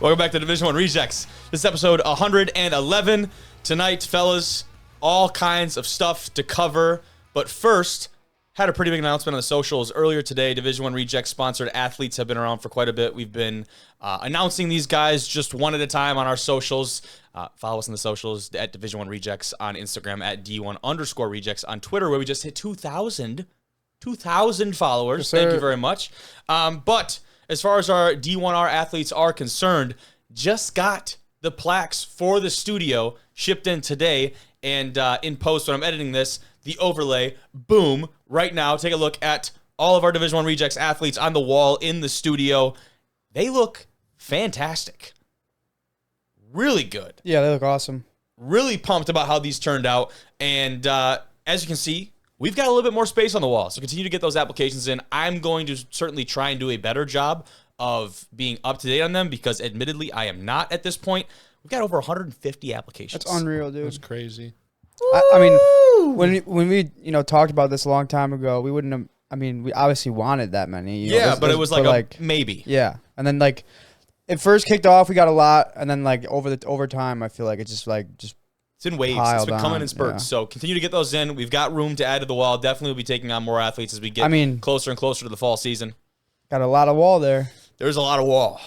Welcome back to Division 1 Rejects. This is episode 111. Tonight, fellas, all kinds of stuff to cover. But first, had a pretty big announcement on the socials earlier today. Division 1 Rejects sponsored athletes have been around for quite a bit. We've been announcing these guys just one at a time on our socials. Follow us on the socials at Division 1 Rejects on Instagram, at D1_Rejects on Twitter, where we just hit 2,000 followers. Yes, Thank you very much. But as far as our D1R athletes are concerned, just got the plaques for the studio shipped in today. And in post, when I'm editing this, the overlay, boom, right now, take a look at all of our Division 1 Rejects athletes on the wall in the studio. They look fantastic. Really good. Yeah, they look awesome. Really pumped about how these turned out. And as you can see, we've got a little bit more space on the wall. So continue to get those applications in. I'm going to certainly try and do a better job of being up to date on them because admittedly, I am not at this point. We've got over 150 applications. That's unreal, dude. That's crazy. I mean, when we talked about this a long time ago, we wouldn't have. I mean, we obviously wanted that many. But it was like a maybe. Yeah, and then like it first kicked off, we got a lot, and then like over time, I feel like it's just it's in waves. It's been coming in spurts. Yeah. So continue to get those in. We've got room to add to the wall. Definitely will be taking on more athletes as we get closer and closer to the fall season. Got a lot of wall there. There's a lot of wall.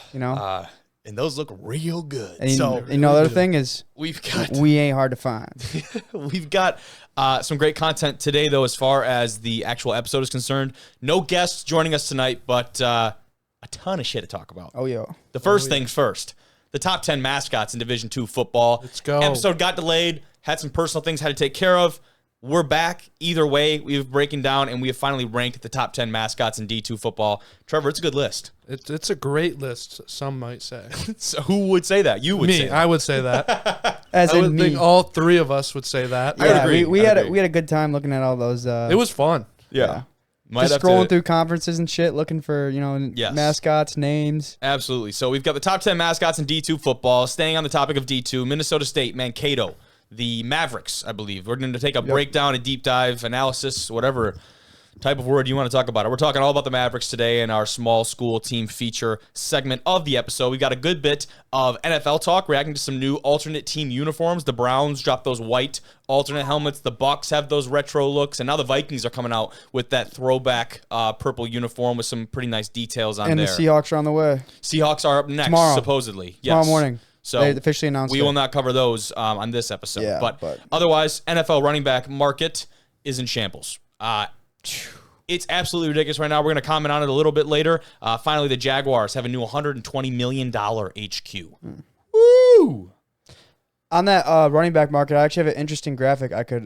And those look real good. And the other thing is we ain't hard to find. We've got some great content today, though, as far as the actual episode is concerned. No guests joining us tonight, but a ton of shit to talk about. Oh, yeah. The first things first. The top 10 mascots in Division 2 football. Let's go. Episode got delayed. Had some personal things had to take care of. We're back. Either way, we've breaking down, and we have finally ranked the top 10 mascots in D2 football. Trevor, it's a good list. It's a great list, some might say. So who would say that? You would say that. I would say that. I would think all three of us would say that. I agree. We had a good time looking at all those. It was fun. Yeah. Just scrolling through conferences and shit, looking for, mascots, names. Absolutely. So we've got the top 10 mascots in D2 football. Staying on the topic of D2, Minnesota State, Mankato, the Mavericks, I believe. We're going to take a breakdown, a deep dive, analysis, whatever type of word you want to talk about it. We're talking all about the Mavericks today in our small school team feature segment of the episode. We got a good bit of NFL talk, reacting to some new alternate team uniforms. The Browns dropped those white alternate helmets. The Bucks have those retro looks, and now the Vikings are coming out with that throwback purple uniform with some pretty nice details on there. And the Seahawks are on the way. Seahawks are up next, supposedly. Yes. Tomorrow morning. So they officially announced we will not cover those on this episode. Yeah, but otherwise, NFL running back market is in shambles. It's absolutely ridiculous right now. We're going to comment on it a little bit later. Finally, the Jaguars have a new $120 million HQ. Woo! On that running back market, I actually have an interesting graphic I could,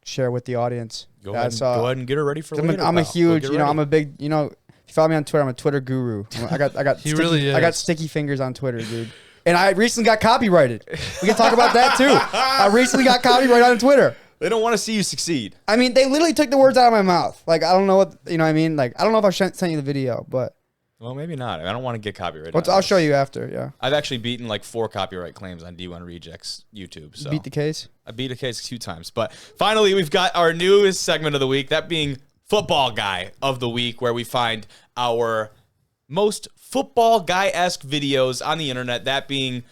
share with the audience. Go ahead and get it ready for later. I'm a huge, I'm a big, if you follow me on Twitter, I'm a Twitter guru. I got sticky fingers on Twitter, dude. And I recently got copyrighted. We can talk about that too. I recently got copyrighted on Twitter. They don't want to see you succeed. I mean, they literally took the words out of my mouth. Like, I don't know what, I mean? Like, I don't know if I sent you the video, but. Well, maybe not. I don't want to get copyrighted. I'll show you after, yeah. I've actually beaten like 4 copyright claims on D1 Rejects YouTube. So beat the case? I beat a case a few times. But finally, we've got our newest segment of the week, that being Football Guy of the Week, where we find our most football guy-esque videos on the internet, that being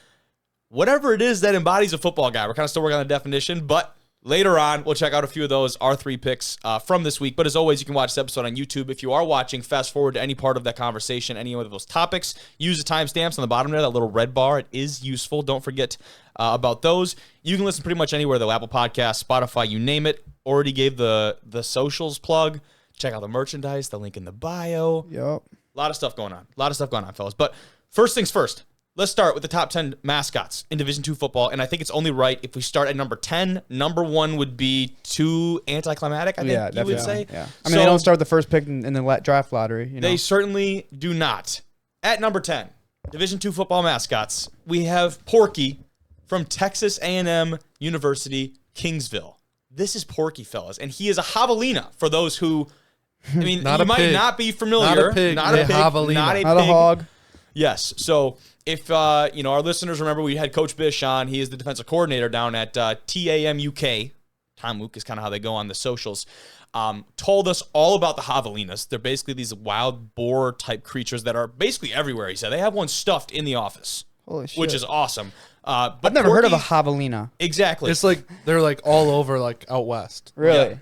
whatever it is that embodies a football guy. We're kind of still working on the definition, but later on, we'll check out a few of those, our 3 picks from this week. But as always, you can watch this episode on YouTube. If you are watching, fast forward to any part of that conversation, any of those topics. Use the timestamps on the bottom there, that little red bar. It is useful. Don't forget about those. You can listen pretty much anywhere, though. Apple Podcasts, Spotify, you name it. Already gave the socials plug. Check out the merchandise, the link in the bio. Yep. A lot of stuff going on. Fellas. But first things first. Let's start with the top 10 mascots in Division 2 football, and I think it's only right if we start at number 10. Number 1 would be too anticlimactic, I think you would say. Yeah. I mean, they don't start the first pick in the draft lottery. They certainly do not. At number 10, Division 2 football mascots, we have Porky from Texas A&M University, Kingsville. This is Porky, fellas, and he is a javelina for those who, I mean, you might not be familiar. Not a pig, not a hog. Yes, so if our listeners remember, we had Coach Bish on. He is the defensive coordinator down at TAMUK. Tamuk is kind of how they go on the socials. told us all about the javelinas. They're basically these wild boar type creatures that are basically everywhere. He said they have one stuffed in the office, which is awesome. But I've never heard of a javelina. Exactly. It's like they're like all over, like out west. Really?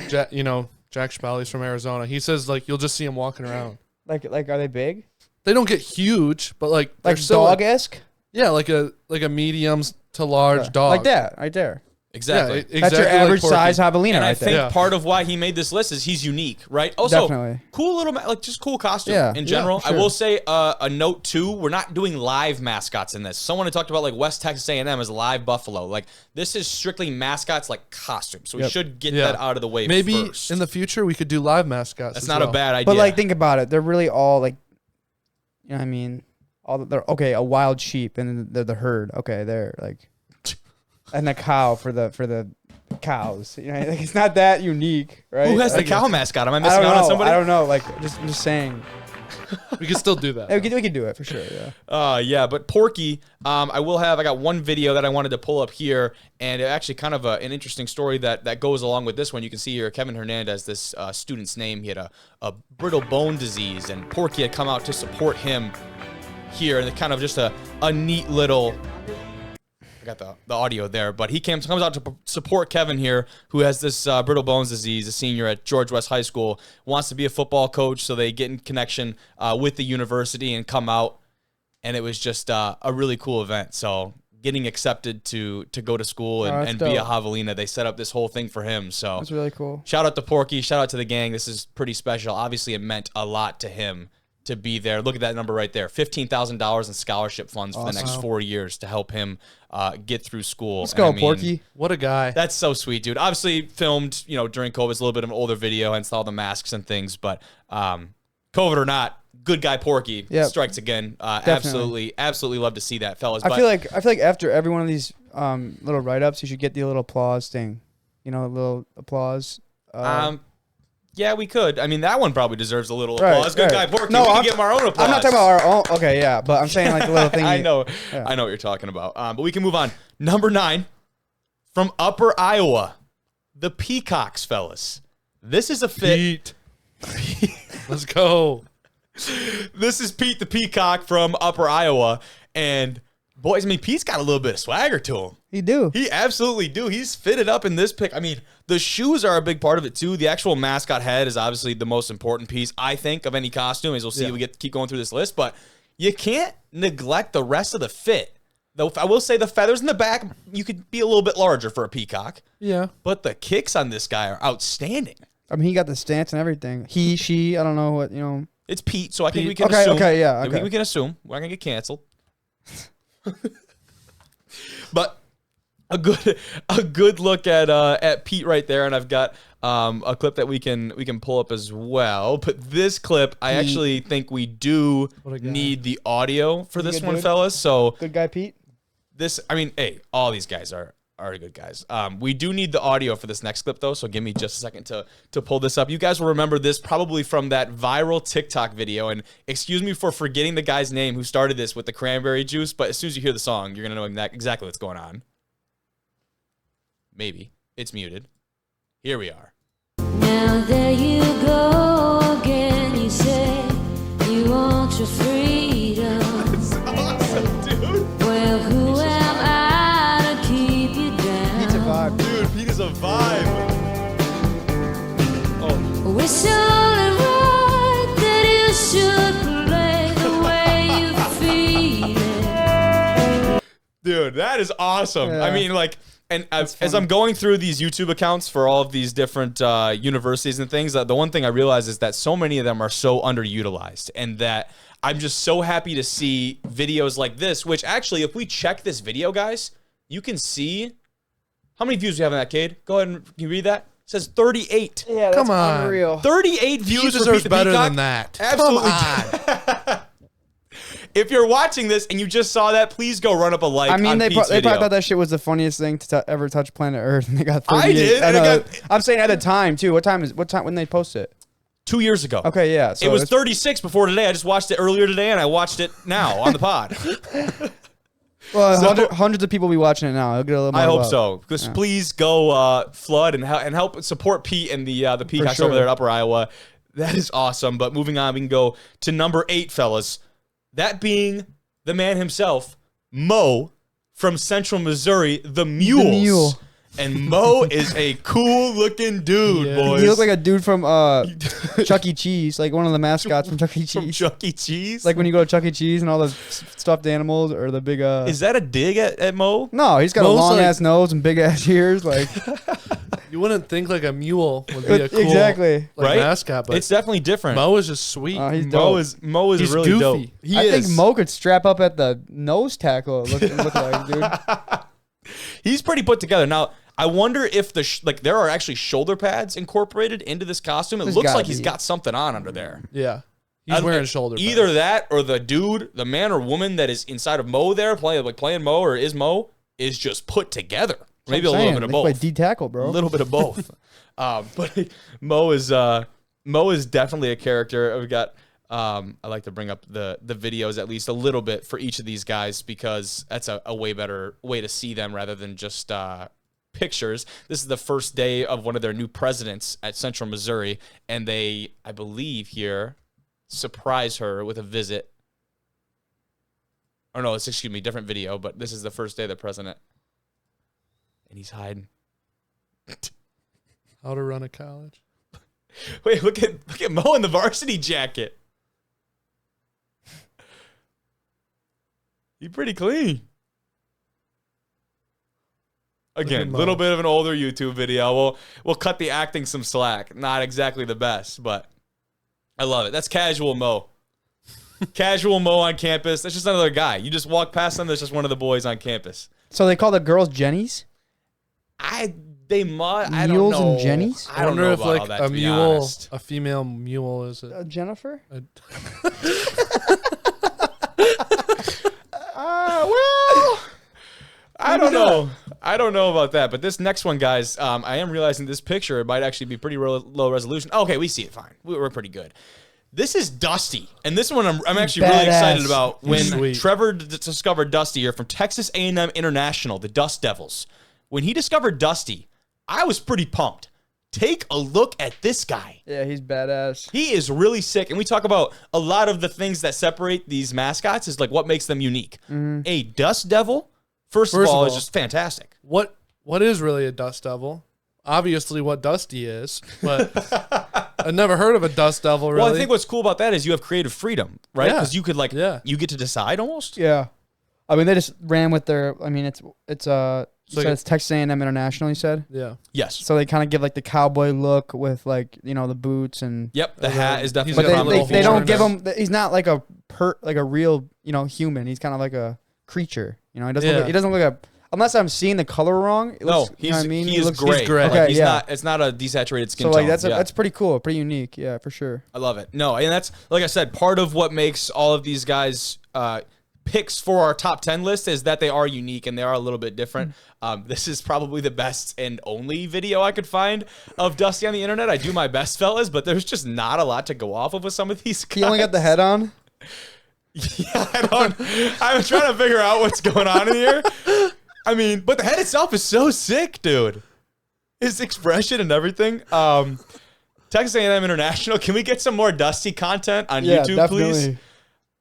Yeah. Jack Spally's from Arizona. He says like you'll just see them walking around. Like are they big? They don't get huge, but like dog-esque? Yeah, like a medium to large dog. Like that, right there. Exactly. Yeah, That's your average size javelina, and right I there. think part of why he made this list is he's unique, right? Also, Definitely. cool little, just cool costume in general. sure. I will say a note too, we're not doing live mascots in this. Someone had talked about like West Texas A&M as live buffalo. Like this is strictly mascots like costumes. So we should get that out of the way Maybe first. in the future we could do live mascots. That's not a bad idea. But like think about it. They're really all like, you know what I mean? They're a wild sheep and they're the herd. Okay, they're like, and the cow for the cows. You know, like it's not that unique, right? Who has the cow mascot? Am I missing out on somebody? I don't know. Like I'm just saying. We can still do that. We can do it for sure. Yeah. Yeah, but Porky, I got one video that I wanted to pull up here, and it actually kind of an interesting story that goes along with this one. You can see here Kevin Hernandez, this student's name. He had a brittle bone disease, and Porky had come out to support him here, and kind of just a neat little. Got the audio there, but he comes out to support Kevin here, who has this brittle bones disease, a senior at George West High School, wants to be a football coach, so they get in connection with the university and come out, and it was just a really cool event. So getting accepted to go to school and be a javelina, they set up this whole thing for him. So that's really cool. Shout out to Porky, shout out to the gang. This is pretty special. Obviously, it meant a lot to him to be there. Look at that number right there. $15,000 in scholarship funds for the next 4 years to help him get through school. Let's go, Porky. What a guy. That's so sweet, dude. Obviously filmed, during COVID. It's a little bit of an older video, hence all the masks and things. But COVID or not, good guy Porky strikes again. Absolutely love to see that, fellas. I feel like after every one of these little write-ups, you should get the little applause thing. A little applause. Yeah, we could. I mean, that one probably deserves a little applause. Good guy, Porky. No, we can give him our own applause. I'm not talking about our own. Okay, yeah, but I'm saying like the little thing. I know what you're talking about. But we can move on. Number 9, from Upper Iowa, the Peacocks, fellas. This is a fit. Pete. Let's go. This is Pete the Peacock from Upper Iowa, and boys, I mean, Pete's got a little bit of swagger to him. He absolutely do. He's fitted up in this pick. I mean, the shoes are a big part of it too. The actual mascot head is obviously the most important piece, I think, of any costume. As we'll see, we keep going through this list, but you can't neglect the rest of the fit. Though I will say the feathers in the back, you could be a little bit larger for a peacock. Yeah. But the kicks on this guy are outstanding. I mean, he got the stance and everything. He, she, I don't know what, It's Pete, so I think we Pete. can assume. Okay, yeah. Okay. We can assume. We're not going to get canceled. But a good look at Pete right there, and I've got a clip that we can pull up as well. But this clip, I actually think we do need the audio for this one, fellas. So good guy, Pete. All these guys are good guys. We do need the audio for this next clip though, so give me just a second to pull this up. You guys will remember this probably from that viral TikTok video, and excuse me for forgetting the guy's name who started this with the cranberry juice, but as soon as you hear the song, you're gonna know exactly what's going on. Maybe. It's muted. Here we are. Now there you go again, you say you want your freedom. That's awesome, dude. Well, who am I to keep you down? Pete's a vibe. Dude, Pete is a vibe. Oh. It's only right that you should play the way you feel it. Dude, that is awesome. Yeah. I mean, like, and as I'm going through these YouTube accounts for all of these different universities and things, the one thing I realize is that so many of them are so underutilized, and that I'm just so happy to see videos like this, which actually, if we check this video, guys, you can see how many views we have on that, Cade. Go ahead and can you read that? It says 38. Yeah, that's Come on. unreal. 38 views. He for deserves Pete the better Peacock. than that. Absolutely. Come on. If you're watching this and you just saw that, please go run up a like. I mean, on they Pete's probably video. thought that shit was the funniest thing to ever touch planet Earth, and they got 38. I did. I and know. it got I'm saying at the time too. What time when they post it? 2 years ago. Okay, yeah. So it was 36 before today. I just watched it earlier today, and I watched it now on the pod. Well, So- hundreds of people will be watching it now. He'll get a little more I hope love. so. Because please go flood and help support Pete and the Peacocks sure. over there in Upper Iowa. That is awesome. But moving on, we can go to number 8, fellas. That being the man himself, Mo from Central Missouri, the Mules. Mule. And Mo is a cool looking dude, boys. He looked like a dude from Chuck E. Cheese, like one of the mascots from Chuck E. from Cheese. Chuck E. Cheese. Like when you go to Chuck E. Cheese and all the stuffed animals or the big. Is that a dig at Mo? No, he's got Mo's a long like- ass nose and big ass ears. Like You wouldn't think like a mule would be a cool exactly. like, Right? mascot, but It's definitely different. Mo is just sweet. He's Mo dope. is He's really goofy. dope. He I is. think Mo could strap up at the nose tackle. It look like, dude. He's pretty put together. Now, I wonder if there are actually shoulder pads incorporated into this costume. It There's looks gotta like he's be. got something on under there. Yeah. He's wearing shoulder pads. Either that or the dude, the man or woman that is inside of Mo there playing Mo or is Mo is just put together. Maybe a little bit of both. Play D tackle, A bro. little bit of both. But Mo is definitely a character. We've got I like to bring up the videos at least a little bit for each of these guys because that's a way better way to see them rather than just pictures. This is the first day of one of their new presidents at Central Missouri, and they, I believe here, surprise her with a visit. Or no, excuse me, different video, but this is the first day of the president. And he's hiding. How to run a college. Wait, look at Mo in the varsity jacket. He's pretty clean. Again, Mo. little bit of an older YouTube video. We'll cut the acting some slack. Not exactly the best, but I love it. That's casual Mo. Casual Mo on campus. That's just another guy. You just walk past them. There's just one of the boys on campus. So they call the girls Jennies? They must. I don't Mules know. and Jennies? I don't know if about all like that, a to be mule, honest. a female mule is it? Jennifer? Well, I don't know. I don't know about that. But this next one, guys, I am realizing this picture might actually be pretty low resolution. Okay, we see it fine. We're pretty good. This is Dusty, and this one I'm actually really Badass. excited about. When Sweet. Trevor discovered Dusty here from Texas A&M International, the Dust Devils. When he discovered Dusty, I was pretty pumped. Take a look at this guy. Yeah, he's badass. He is really sick. And we talk about a lot of the things that separate these mascots is like what makes them unique. A Dust Devil, first of all, is just fantastic. What is really a dust devil? Obviously what Dusty is, but I've never heard of a dust devil really. Well, I think what's cool about that is you have creative freedom, right? Yeah. Because you could you get to decide almost. Yeah. I mean, they just ran with their, I mean, it's you like said it's Texas A&M International, you said? yeah. Yes. So they kind of give like the cowboy look with like, you know, the boots and. Yep. The hat is He's definitely But a got prominent little they don't feature. give him, he's not like a real, you know, human. He's kind of like a creature. You know, he doesn't Yeah. look, he doesn't look like unless I'm seeing the color wrong. It No, looks, you know what I mean? he It is looks- gray. He's gray. Like, Okay, he's yeah. not. It's not a desaturated skin So tone. like that's Yeah. that's pretty cool, pretty unique. Yeah, for sure. I love it. No, and that's like I said, part of what makes all of these guys picks for our top 10 list is that they are unique and they are a little bit different. This is probably the best and only video I could find of Dusty on the internet. I do my best, fellas, but there's just not a lot to go off of with some of these guys. He only got the head on. Yeah, I'm trying to figure out what's going on in here. I mean, but the head itself is so sick, dude. His expression and everything. Texas A&M International, can we get some more Dusty content on Yeah, YouTube, definitely. please?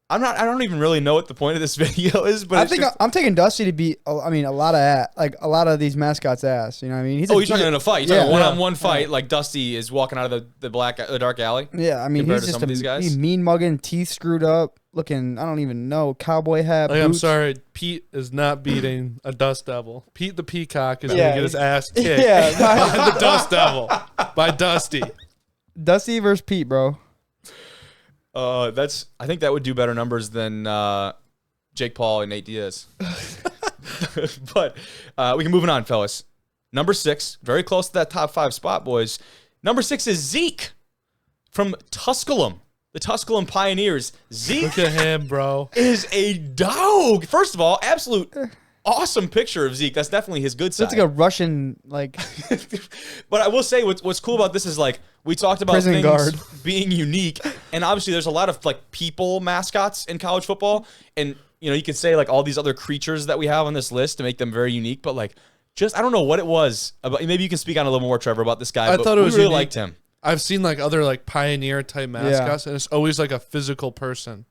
I don't even really know what the point of this video is, but I it's think just, I'm taking Dusty to be. I mean, a lot of these mascots' ass. You know what I mean? He's you're talking in a fight. You're talking yeah. a one-on-one fight, like Dusty is walking out of the dark alley. Yeah, I mean, compared he's to just some of these guys? he's mean mugging, teeth screwed up, looking. I don't even know, cowboy hat. Like, I'm boots. sorry, Pete is not beating a dust devil. Pete the Peacock is Yeah. gonna get his ass kicked Yeah, by the dust devil by Dusty. Dusty versus Pete, bro. I think that would do better numbers than Jake Paul and Nate Diaz. But we can move on, fellas. Number 6, very close to that top 5 spot, boys. Number 6 is Zeke from Tusculum, the Tusculum Pioneers. Zeke Look at him, bro. is a dog. First of all, absolute awesome picture of Zeke. That's definitely his good side. That's like a Russian like. But I will say what's cool about this is like we talked about Prison things being unique, and obviously there's a lot of like people mascots in college football, and you know, you could say like all these other creatures that we have on this list to make them very unique, but like just I don't know what it was about. Maybe you can speak on a little more, Trevor, about this guy. I thought it was really unique. liked him. I've seen like other like pioneer type mascots, and it's always like a physical person.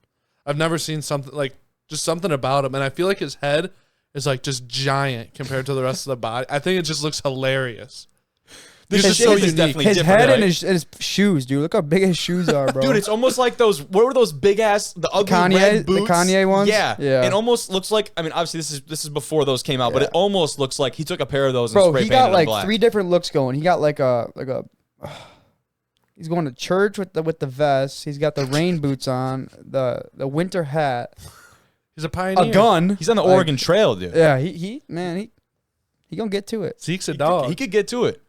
I've never seen something like just something about him, and I feel like his head is like just giant compared to the rest of the body. I think it just looks hilarious. This is so unique. His head and his shoes, dude. Look how big his shoes are, bro. Dude, it's almost like those. What were those big ass, the ugly red boots? The Kanye ones. Yeah, yeah. It almost looks like. I mean, obviously this is before those came out, but it almost looks like he took a pair of those. Bro, and spray he painted got them like black. 3 different looks going. He got like a. He's going to church with the vest. He's got the rain boots on, the winter hat, He's a pioneer. a gun. He's on the Oregon Trail, dude. Yeah, he gonna get to it. Zeke's a dog. He could get to it.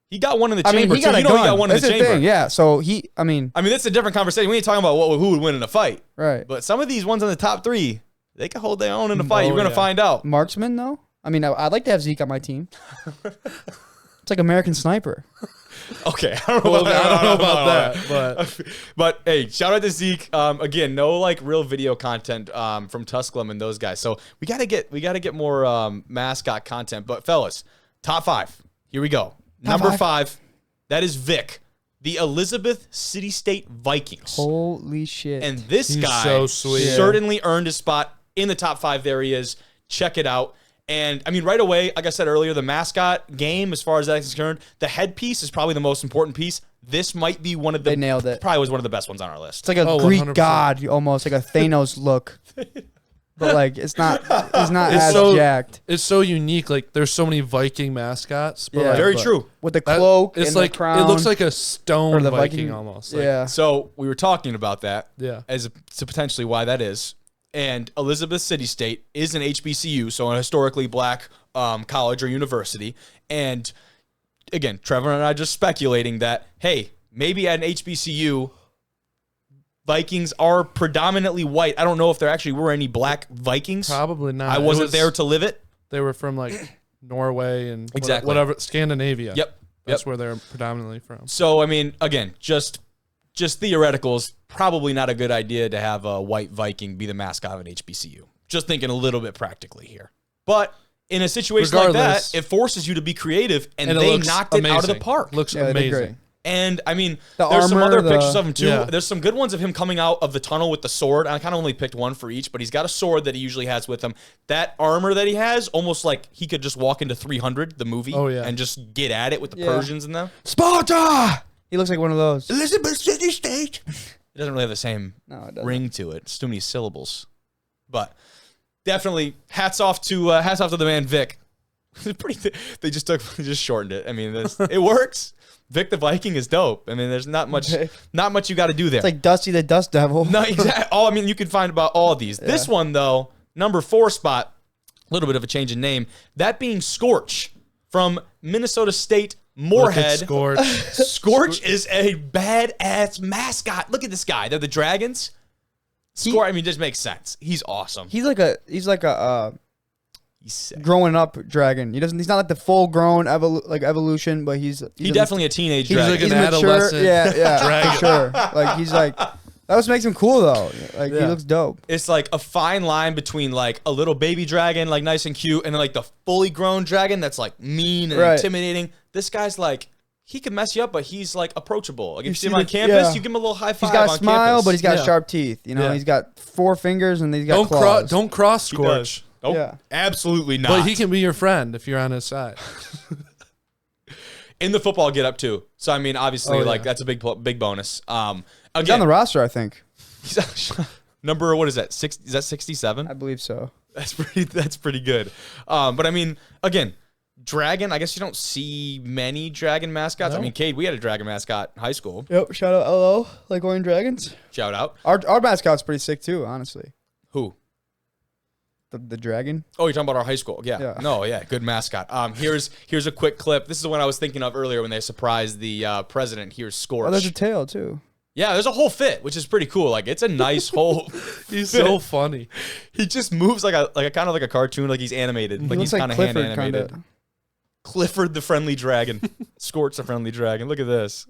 He got one in the I mean, chamber he too. got a You know gun. he got one That's in the the chamber. thing. Yeah, so I mean, that's a different conversation. We ain't talking about who would win in a fight. right. But some of these ones in the top 3, they can hold their own in a fight. Oh, You're gonna yeah. find out. Marksman though. I mean, I'd like to have Zeke on my team. It's like American Sniper. Okay, I don't know Well, I don't know about about that, but hey, shout out to Zeke. Again, no like real video content from Tusculum and those guys. So we gotta get more mascot content. But fellas, top 5. Here we go. Number 5. That is Vic, the Elizabeth City State Vikings. Holy shit! And this He's guy so sweet. certainly earned a spot in the top 5. There he is. Check it out. And I mean, right away, like I said earlier, the mascot game, as far as that's concerned, the headpiece is probably the most important piece. This might be one of the. They nailed it. Probably was one of the best ones on our list. It's like a Oh, Greek 100%. god, almost like a Thanos look. But like, it's not. He's not It's as so- jacked. It's so unique. Like there's so many Viking mascots. But Yeah. like, Very but true. With the that- cloak It's and like the crown. it looks like a stone or the Viking almost. Like, yeah. So we were talking about that Yeah. as to potentially why that is. And Elizabeth City State is an HBCU, so a historically black college or university. And again, Trevor and I just speculating that, hey, maybe at an HBCU, Vikings are predominantly white. I don't know if there actually were any black Vikings. Probably not. I It wasn't was- there to live it. They were from like Norway and Exactly. whatever Scandinavia. Yep. That's where they're predominantly from. So, I mean, again, just theoreticals, probably not a good idea to have a white Viking be the mascot of an HBCU. Just thinking a little bit practically here. But in a situation like Regardless- that, it forces you to be creative, and it they looks knocked it out of the amazing. park. Looks Yeah, they did great. amazing. And, I mean, The there's some armor, other pictures of him, too. Yeah. There's some good ones of him coming out of the tunnel with the sword. I kind of only picked one for each, but he's got a sword that he usually has with him. That armor that he has, almost like he could just walk into 300, the movie, Oh, yeah. and just get at it with the Yeah. Persians and them. Sparta. He looks like one of those. Elizabeth City State. It doesn't really have the same No, it doesn't. ring to it. It's too many syllables. But definitely hats off to the man Vic. They just shortened it. I mean, it works. Vic the Viking is dope. I mean, there's not much you got to do there. It's like Dusty the Dust Devil. No, exactly. I mean, you can find about all of these. This one though, number 4 spot, a little bit of a change in name. That being Scorch from Minnesota State Moorhead. Scorch. Scorch is a badass mascot. Look at this guy. They're the dragons. Scorch. I mean, just makes sense. He's awesome. He's like a He's sick. growing up dragon. He's not like the full grown evolution, but he's Definitely a teenage he's dragon. like an mature. adolescent Yeah, dragon. for sure. Like he's like that makes him cool though. Like he Yeah. looks dope. It's like a fine line between like a little baby dragon, like nice and cute, and then like the fully grown dragon that's like mean and Right. intimidating. This guy's like, he can mess you up, but he's like approachable. Like if you see him see on the- campus, yeah. you give him a little high five. He's got a on smile, campus. but he's got Yeah. sharp teeth. You know, Yeah. he's got 4 fingers and he's got claws. Don't cross He Scorch. does. Oh, Yeah. absolutely not. But he can be your friend if you're on his side. in the football get up too. So I mean, obviously, Oh, like yeah. that's a big bonus. He's on Again, the roster, I think. number what is that? Is that 67? I believe so. That's pretty good. But I mean, again, dragon. I guess you don't see many dragon mascots. I No. mean, Cade, we had a dragon mascot in high school. Yep. Shout out LO, like Orange Dragons. Shout out. Our mascot's pretty sick too, honestly. Who? The dragon. Oh, you're talking about our high school. Yeah. Yeah. No, yeah, good mascot. Here's a quick clip. This is the one I was thinking of earlier when they surprised the president. Here's Scorch. Oh, there's a tail too. Yeah, there's a whole fit, which is pretty cool. Like it's a nice whole. He's fit. so funny. He just moves like a kind of like a cartoon, like he's animated, He like looks he's kind of hand Clifford, animated. kinda. Clifford the friendly dragon, Scorch the friendly dragon. Look at this.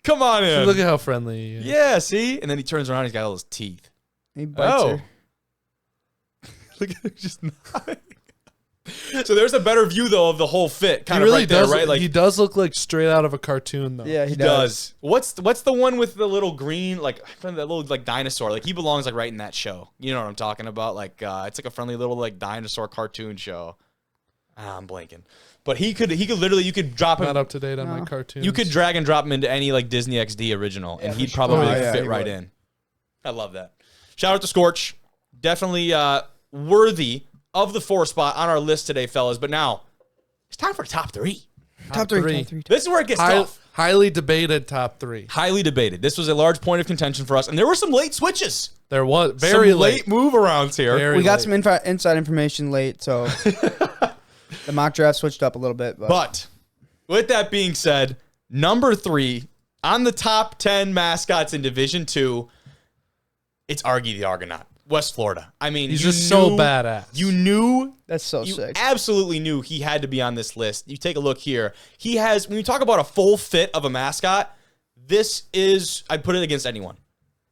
Come on in. Look at how friendly he is. Yeah, see? And then he turns around, he's got all his teeth. He bites her. Look at him just nodding. So there's a better view, though, of the whole fit. Kind He of really right there, does. right? Like, He does look like straight out of a cartoon, though. Yeah, he does. What's the one with the little green, like, that little, like, dinosaur? Like, he belongs, like, right in that show. You know what I'm talking about? Like, it's like a friendly little, like, dinosaur cartoon show. I'm blanking. But he could literally, you could drop him. Not up to date on my cartoons. You could drag and drop him into any, like, Disney XD original, and he'd probably fit right in. I love that. Shout out to Scorch. Definitely worthy of the 4 spot on our list today, fellas. But now, it's time for top 3. Top three. This is where it gets tough. Highly debated top 3. Highly debated. This was a large point of contention for us, and there were some late switches. There was very some late move arounds here. We got some inside information late, so the mock draft switched up a little bit. But with that being said, number 3 on the top 10 mascots in Division II, it's Argy the Argonaut. West Florida. I mean, he's just so badass. You knew that's so you sick. Absolutely knew he had to be on this list. You take a look here. He has, when you talk about a full fit of a mascot, this is, I'd put it against anyone.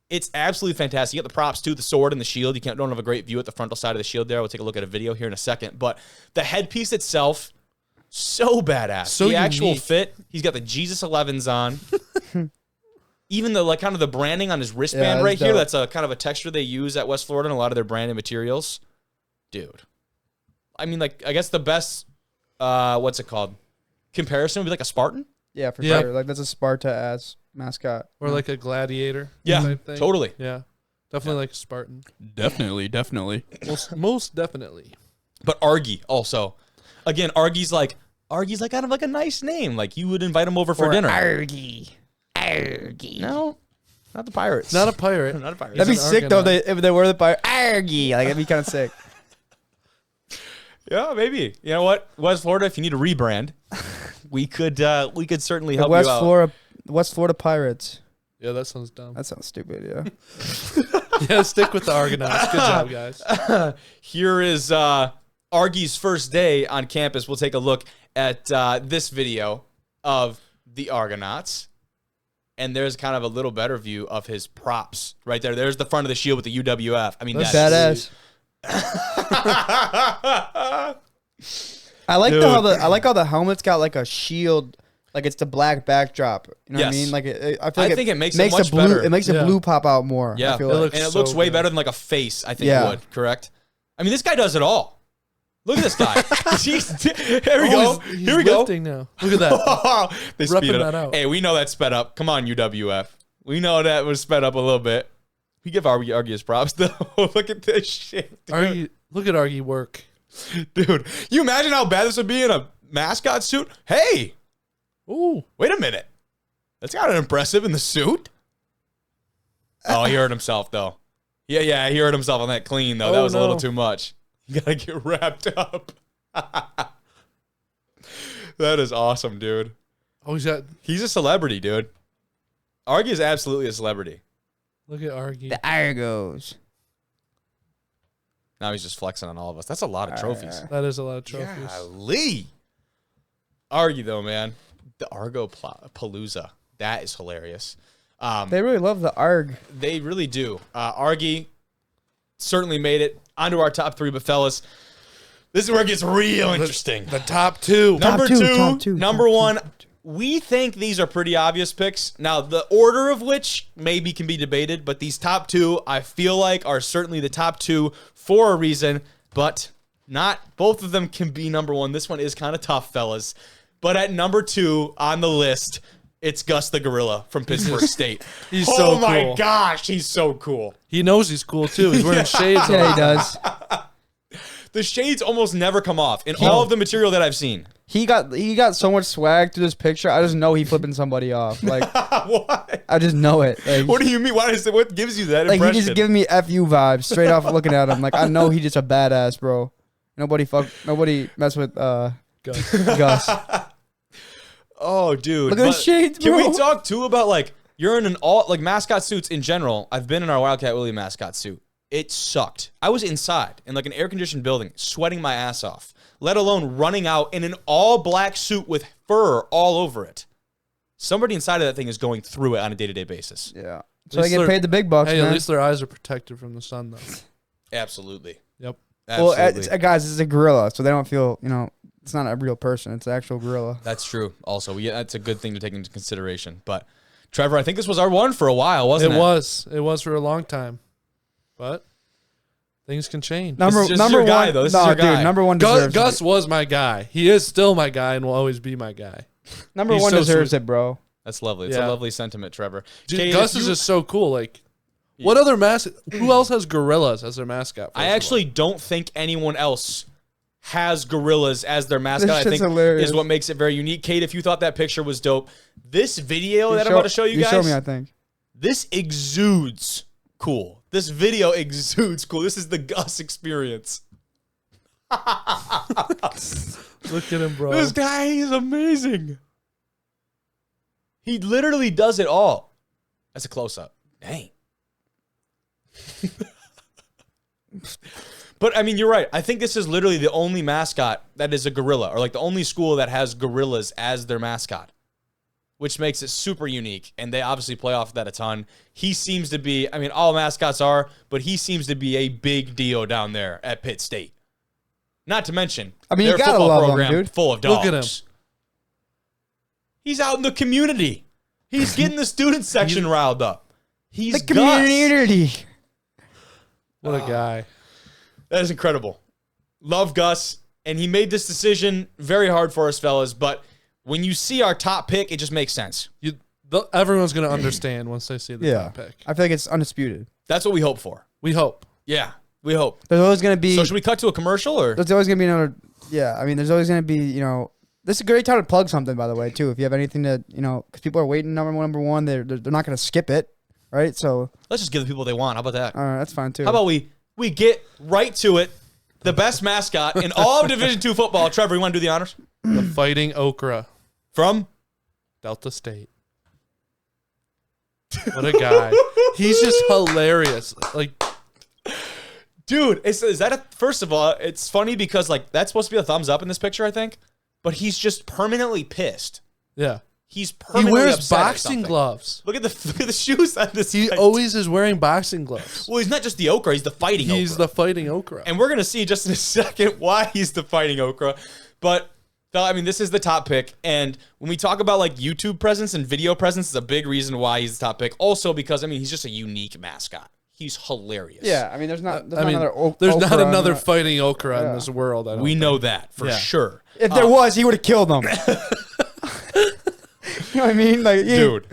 It's absolutely fantastic. You got the props too, the sword and the shield. You don't have a great view at the frontal side of the shield there. We'll take a look at a video here in a second. But the headpiece itself, so badass. So the actual unique. fit, he's got the Jesus 11s on. Even the like kind of the branding on his wristband right here, that's a kind of a texture they use at West Florida and a lot of their branded materials. Dude. I mean, like, I guess the best, what's it called? Comparison would be like a Spartan? Yeah, for sure. Like, that's a Sparta-ass mascot. Or like a gladiator. Yeah, type thing. totally. Yeah. Definitely like a Spartan. Definitely. Most definitely. But Argy also. Again, Argy's like kind of like a nice name. Like, you would invite him over for dinner. Argy. No, not the Pirates. Not a pirate. Not a pirate. That'd be sick, though, if they were the pirate. Argy. Like, that'd be kind of sick. Yeah, maybe. You know what? West Florida, if you need a rebrand, we could certainly help you out. West Florida Pirates. Yeah, that sounds dumb. That sounds stupid, yeah. Yeah, stick with the Argonauts. Good job, guys. Here is Argy's first day on campus. We'll take a look at this video of the Argonauts. And there's kind of a little better view of his props right there. There's the front of the shield with the UWF. I mean, that's badass. I like how the helmet's got like a shield, like it's the black backdrop. You know what I mean? Like I think it makes it much better. It makes the blue pop out more. Yeah, I feel like. it looks way better than like a face. I think it would. Correct. I mean, this guy does it all. Look at this guy. Here we go. Here we go. Now. Look at that. They speed it up. Hey, we know that's sped up. Come on, UWF. We know that was sped up a little bit. We give Argy his props, though. Look at this shit. Look at Argy work. Dude, you imagine how bad this would be in a mascot suit? Hey. Ooh. Wait a minute. That's kind of impressive in the suit. Oh, he hurt himself, though. Yeah, he hurt himself on that clean, though. That was a little too much. You gotta get wrapped up. That is awesome, dude. Oh, he's a celebrity, dude. Argy is absolutely a celebrity. Look at Argy. The Argos. Now he's just flexing on all of us. That's a lot of trophies. That is a lot of trophies. Golly. Argy, though, man. The Argo Palooza. That is hilarious. They really love the Arg. They really do. Argy certainly made it onto our top 3, but fellas, this is where it gets real interesting. The top 2. Number two, number 1. We think these are pretty obvious picks. Now, the order of which maybe can be debated, but these top 2, I feel like, are certainly the top 2 for a reason, but not both of them can be number 1. This one is kind of tough, fellas. But at number 2 on the list, it's Gus the Gorilla from Pittsburgh State. He's so cool. Oh my gosh, he's so cool. He knows he's cool too. He's wearing shades. Yeah, he does. The shades almost never come off in all of the material that I've seen. He got so much swag through this picture. I just know he flipping somebody off. Like what? I just know it. Like, what do you mean? What gives you that impression? He just giving me FU vibes straight off looking at him. Like I know he just a badass, bro. Nobody mess with Gus. Oh, dude. Look at his shades, bro. Can we talk, too, about, like, you're in mascot suits in general. I've been in our Wildcat Willie mascot suit. It sucked. I was inside in, like, an air-conditioned building, sweating my ass off, let alone running out in an all-black suit with fur all over it. somebody inside of that thing is going through it on a day-to-day basis. Yeah. So they get paid the big bucks, Hey, man. at least their eyes are protected from the sun, though. Absolutely. Yep. Absolutely. Well, guys, it's a gorilla, so they don't feel, it's not a real person. It's an actual gorilla. That's true. Also, that's a good thing to take into consideration. But, Trevor, I think this was our one for a while, wasn't it? It was. It was for a long time. But things can change. Number your one guy, though. This is your guy. Dude, number one deserves Gus was my guy. He is still my guy and will always be my guy. Number He's one so deserves sweet. it, bro. That's lovely. It's a lovely sentiment, Trevor. Dude, Katie, Gus is just so cool. Like, what other who else has gorillas as their mascot? I actually don't think anyone else has gorillas as their mascot. I think hilarious. is what makes it very unique. Kate, if you thought that picture was dope, this video that I'm about to show you guys, showed me, I think. this exudes cool. This video exudes cool. This is the Gus experience. Look at him, bro. This guy is amazing. He literally does it all. That's a close-up. Dang. But, I mean, you're right. I think this is literally the only mascot that is a gorilla, or like the only school that has gorillas as their mascot, which makes it super unique. And they obviously play off that a ton. He seems to be, I mean, all mascots are, but he seems to be a big deal down there at Pitt State. Not to mention, I mean, their you gotta football love him, program dude. full of dogs. Look at him. He's out in the community. He's getting the student section riled up. He's The Gus. community. What a guy. That is incredible. Love Gus. And he made this decision very hard for us, fellas. But when you see our top pick, it just makes sense. Everyone's going to understand once they see the top pick. I feel like it's undisputed. That's what we hope for. We hope. Yeah, we hope. There's always going to be. So should we cut to a commercial or? There's always going to be another. Yeah, I mean, there's always going to be, This is a great time to plug something, by the way, too. If you have anything to, because people are waiting number one, they're not going to skip it, right? So Let's just give the people what they want. How about that? all right, that's fine too. How about we get right to it? The best mascot in all of Division II football. Trevor, you want to do the honors? The Fighting Okra From? Delta State. What a guy. He's just hilarious. Like, Dude, is that first of all, it's funny because like that's supposed to be a thumbs up in this picture, I think. But he's just permanently pissed. yeah. He's He permanently wears upset at boxing something. gloves. Look at the shoes on this. He guy. always is wearing boxing gloves. Well, he's not just the okra; he's the fighting okra. He's the Fighting Okra. And we're gonna see just in a second why he's the fighting okra. But I mean, this is the top pick. And when we talk about like YouTube presence and video presence, is a big reason why he's the top pick. Also because I mean, he's just a unique mascot. He's hilarious. Yeah, I mean, there's not I mean, another. there's okra not on another the- Fighting Okra in Yeah. this world. I don't We think. know that for Yeah. sure. If there was, he would have killed them. You know what I mean? Like, Dude.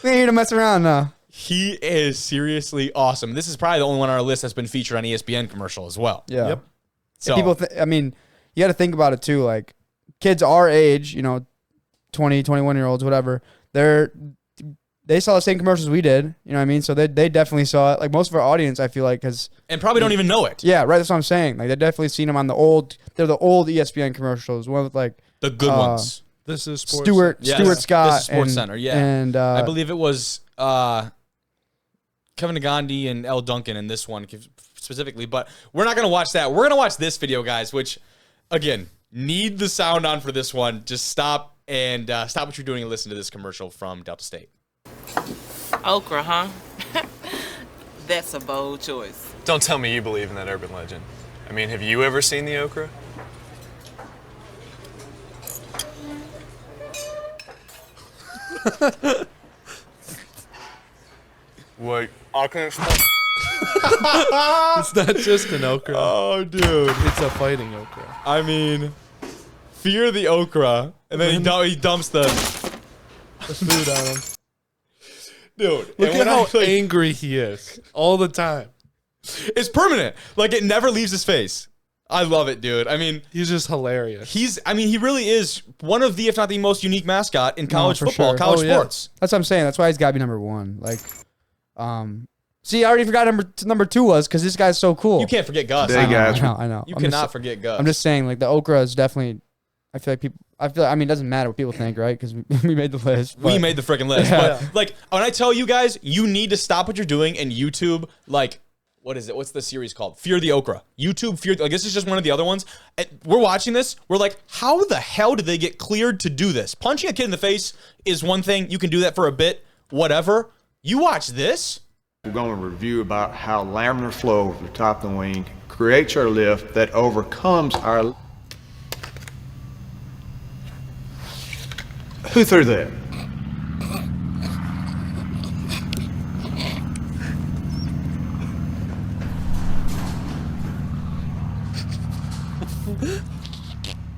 we ain't here to mess around now. He is seriously awesome. This is probably the only one on our list that's been featured on ESPN commercial as well. Yeah. Yep. So People, I mean, you got to think about it too. Like, kids our age, 20, 21-year-olds, whatever, they saw the same commercials we did. You know what I mean? So they definitely saw it. Like, most of our audience, I feel like, has. and probably don't even know it. Yeah, right. That's what I'm saying. Like, they definitely seen them on the old ESPN commercials. One with, like, The good ones. This is sports. Stuart Yes. Scott. This is Sports and, Center, yeah. And I believe it was Kevin Nagandi and L. Duncan in this one specifically, but we're not going to watch that. We're going to watch this video, guys, which, again, need the sound on for this one. Just stop and stop what you're doing and listen to this commercial from Delta State. Okra, huh? That's a bold choice. Don't tell me you believe in that urban legend. I mean, have you ever seen the okra? What? I can explain. It's not just an okra. Oh, dude. It's a Fighting Okra. I mean, fear the okra, and then he dumps the Food on him. dude. Look and at when how I, like, angry he is all the time. it's permanent. Like, it never leaves his face. I love it, dude. I mean, He's just hilarious. he really is one of the, if not the most unique mascot in college for football, sure. college Oh, yeah. sports. that's what I'm saying. That's why he's got to be number one. Like, see, I already forgot number two was because this guy's so cool. You can't forget Gus. They got I know. You I'm cannot just, forget Gus. I'm just saying, like, the okra is definitely. I mean, it doesn't matter what people think, right? Because we made the list. we but- made the freaking list. Yeah. But like when I tell you guys, you need to stop what you're doing and YouTube like what is it? What's the series called? Fear the Okra. YouTube Fear. Like, this is just one of the other ones. We're watching this. We're like, how the hell did they get cleared to do this? Punching a kid in the face is one thing. You can do that for a bit, whatever. You watch this. We're going to review about how laminar flow over the top of the wing creates our lift that overcomes our... Who threw that?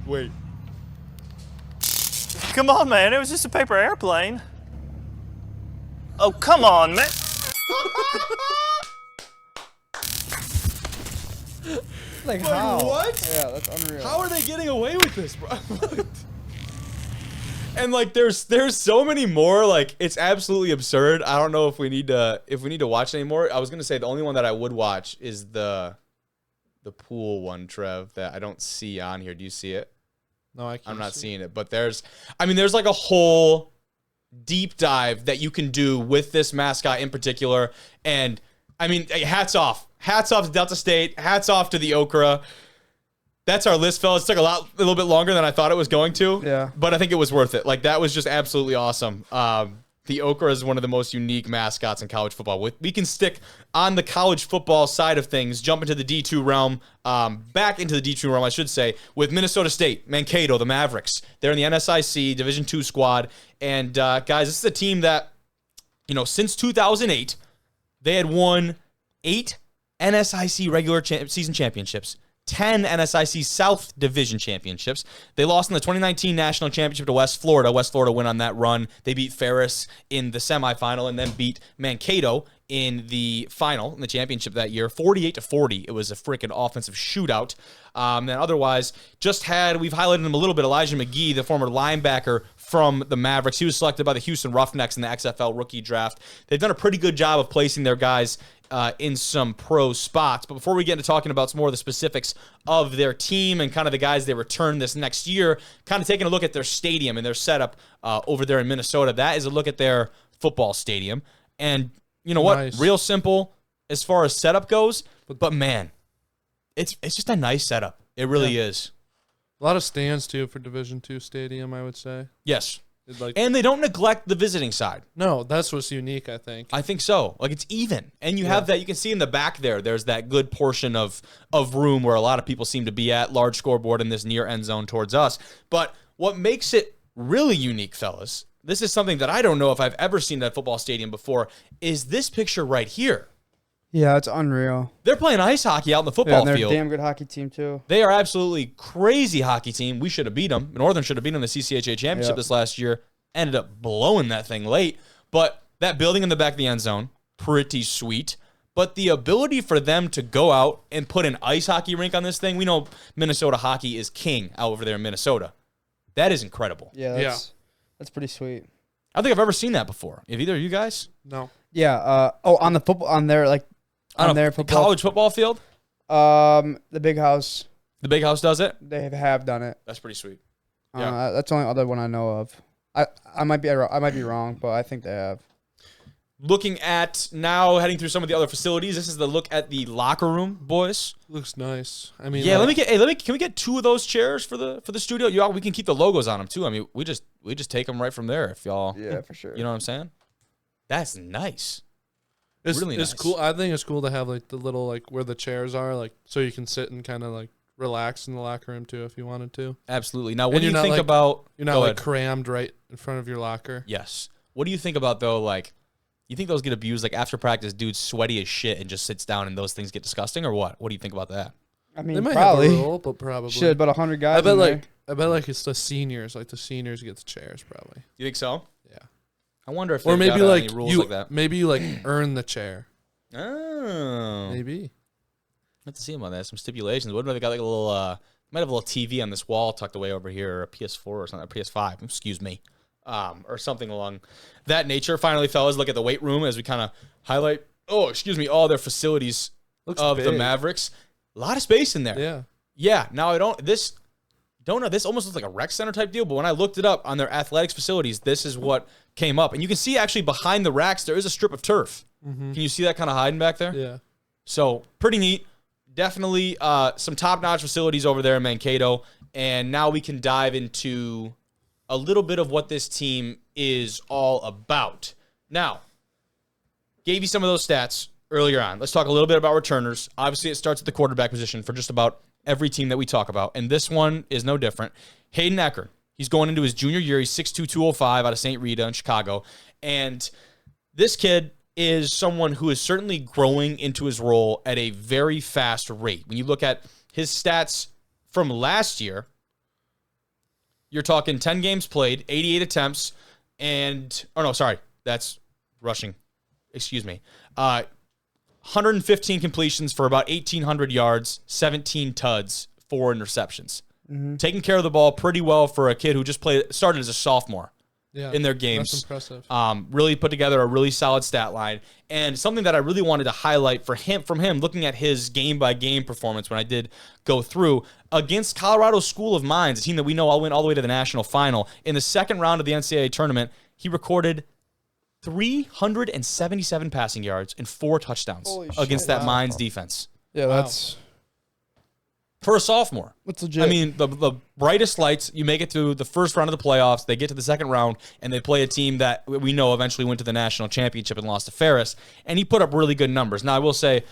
Wait. Come on, man. It was just a paper airplane. Oh, come on, man. Like how? What? Yeah, that's unreal. How are they getting away with this, bro? And like, there's so many more. Like, it's absolutely absurd. I don't know if we need to watch anymore. I was gonna say the only one that I would watch is the pool one, Trev, that I don't see on here. Do you see it? No, I can't. I'm not seeing it. But there's like a whole deep dive that you can do with this mascot in particular. And I mean, hats off to Delta State. Hats off to the Okra. That's our list, fellas. It took a little bit longer than I thought it was going to. Yeah. But I think it was worth it. Like, that was just absolutely awesome. The Okra is one of the most unique mascots in college football. We can stick on the college football side of things, jump into the D2 realm, back into the D2 realm, I should say, with Minnesota State, Mankato, the Mavericks. They're in the NSIC Division II squad. And, guys, this is a team that, since 2008, they had won 8 NSIC regular season championships, 10 NSIC South Division championships. They lost in the 2019 National Championship to West Florida. West Florida went on that run. They beat Ferris in the semifinal and then beat Mankato in the final, in the championship that year, 48-40. It was a freaking offensive shootout. And otherwise, we've highlighted him a little bit, Elijah McGee, the former linebacker from the Mavericks. He was selected by the Houston Roughnecks in the XFL rookie draft. They've done a pretty good job of placing their guys in some pro spots. But before we get into talking about some more of the specifics of their team and kind of the guys they return this next year, kind of taking a look at their stadium and their setup over there in Minnesota. That is a look at their football stadium. And you know what? Nice. Real simple as far as setup goes, but man, it's just a nice setup. It really is. A lot of stands, too, for Division II stadium, I would say. Yes. And they don't neglect the visiting side. No, that's what's unique, I think. I think so. Like, it's even. And you have that, you can see in the back there's that good portion of room where a lot of people seem to be at, large scoreboard in this near end zone towards us. But what makes it really unique, fellas, this is something that I don't know if I've ever seen at a football stadium before, is this picture right here. Yeah, it's unreal. They're playing ice hockey out in the football they're field. a damn good hockey team, too. They are absolutely crazy hockey team. We should have beat them. Northern should have beaten them in the CCHA championship this last year. Ended up blowing that thing late. But that building in the back of the end zone, pretty sweet. But the ability for them to go out and put an ice hockey rink on this thing, we know Minnesota hockey is king out over there in Minnesota. That is incredible. Yeah, that's pretty sweet. I don't think I've ever seen that before. Have either of you guys? No. Yeah. On the football, on their football college football field. The Big House. The Big House does it. They have done it. That's pretty sweet. Yeah. That's the only other one I know of. I might be wrong, but I think they have. Looking at now, heading through some of the other facilities. This is the look at the locker room, boys. Looks nice. I mean, yeah. Can we get 2 of those chairs for the studio? We can keep the logos on them too. I mean, we just take them right from there. If y'all, yeah, for sure. You know what I'm saying? That's nice. It's really nice. Cool. I think it's cool to have like the little like where the chairs are, like so you can sit and kind of like relax in the locker room too if you wanted to. Absolutely. Now, what do you think about? You're not like crammed right in front of your locker. Yes. What do you think about though? Like, you think those get abused? Like after practice, dude's sweaty as shit and just sits down, and those things get disgusting, or what? What do you think about that? I mean, they might probably. have a rule, but probably should. But 100 guys. I bet like it's the seniors. Like the seniors get the chairs probably. You think so? Yeah. I wonder if or maybe got like any rules like that. Maybe you like earn the chair. Oh. Maybe. Let's see about that. Some stipulations. What if they got like a little? Might have a little TV on this wall tucked away over here, or a PS4 or something, a PS5. Excuse me. Or something along that nature. Finally, fellas, look at the weight room as we kind of highlight. All their facilities of big. The Mavericks. A lot of space in there. Yeah. Yeah. Now This almost looks like a rec center type deal, but when I looked it up on their athletics facilities, this is what came up, and you can see actually behind the racks there is a strip of turf. Mm-hmm. Can you see that kind of hiding back there? Yeah. So pretty neat. Definitely some top-notch facilities over there in Mankato. And now we can dive into a little bit of what this team is all about. Now, gave you some of those stats earlier on. Let's talk a little bit about returners. Obviously, it starts at the quarterback position for just about every team that we talk about. And this one is no different. Hayden Eckert. He's going into his junior year. He's 6'2", 205 out of St. Rita in Chicago. And this kid is someone who is certainly growing into his role at a very fast rate. When you look at his stats from last year, you're talking 10 games played, 88 attempts, that's rushing. Excuse me. 115 completions for about 1,800 yards, 17 tuds, 4 interceptions. Taking care of the ball pretty well for a kid who just started as a sophomore in their games. That's impressive. Really put together a really solid stat line. And something that I really wanted to highlight from him, looking at his game-by-game performance when I did go through, against Colorado School of Mines, a team that we know went all the way to the national final. In the second round of the NCAA tournament, he recorded 377 passing yards and 4 touchdowns against that Mines defense. Yeah, that's... For a sophomore. That's legit. I mean, the brightest lights, you make it through the first round of the playoffs, they get to the second round, and they play a team that we know eventually went to the national championship and lost to Ferris, and he put up really good numbers. Now, I will say,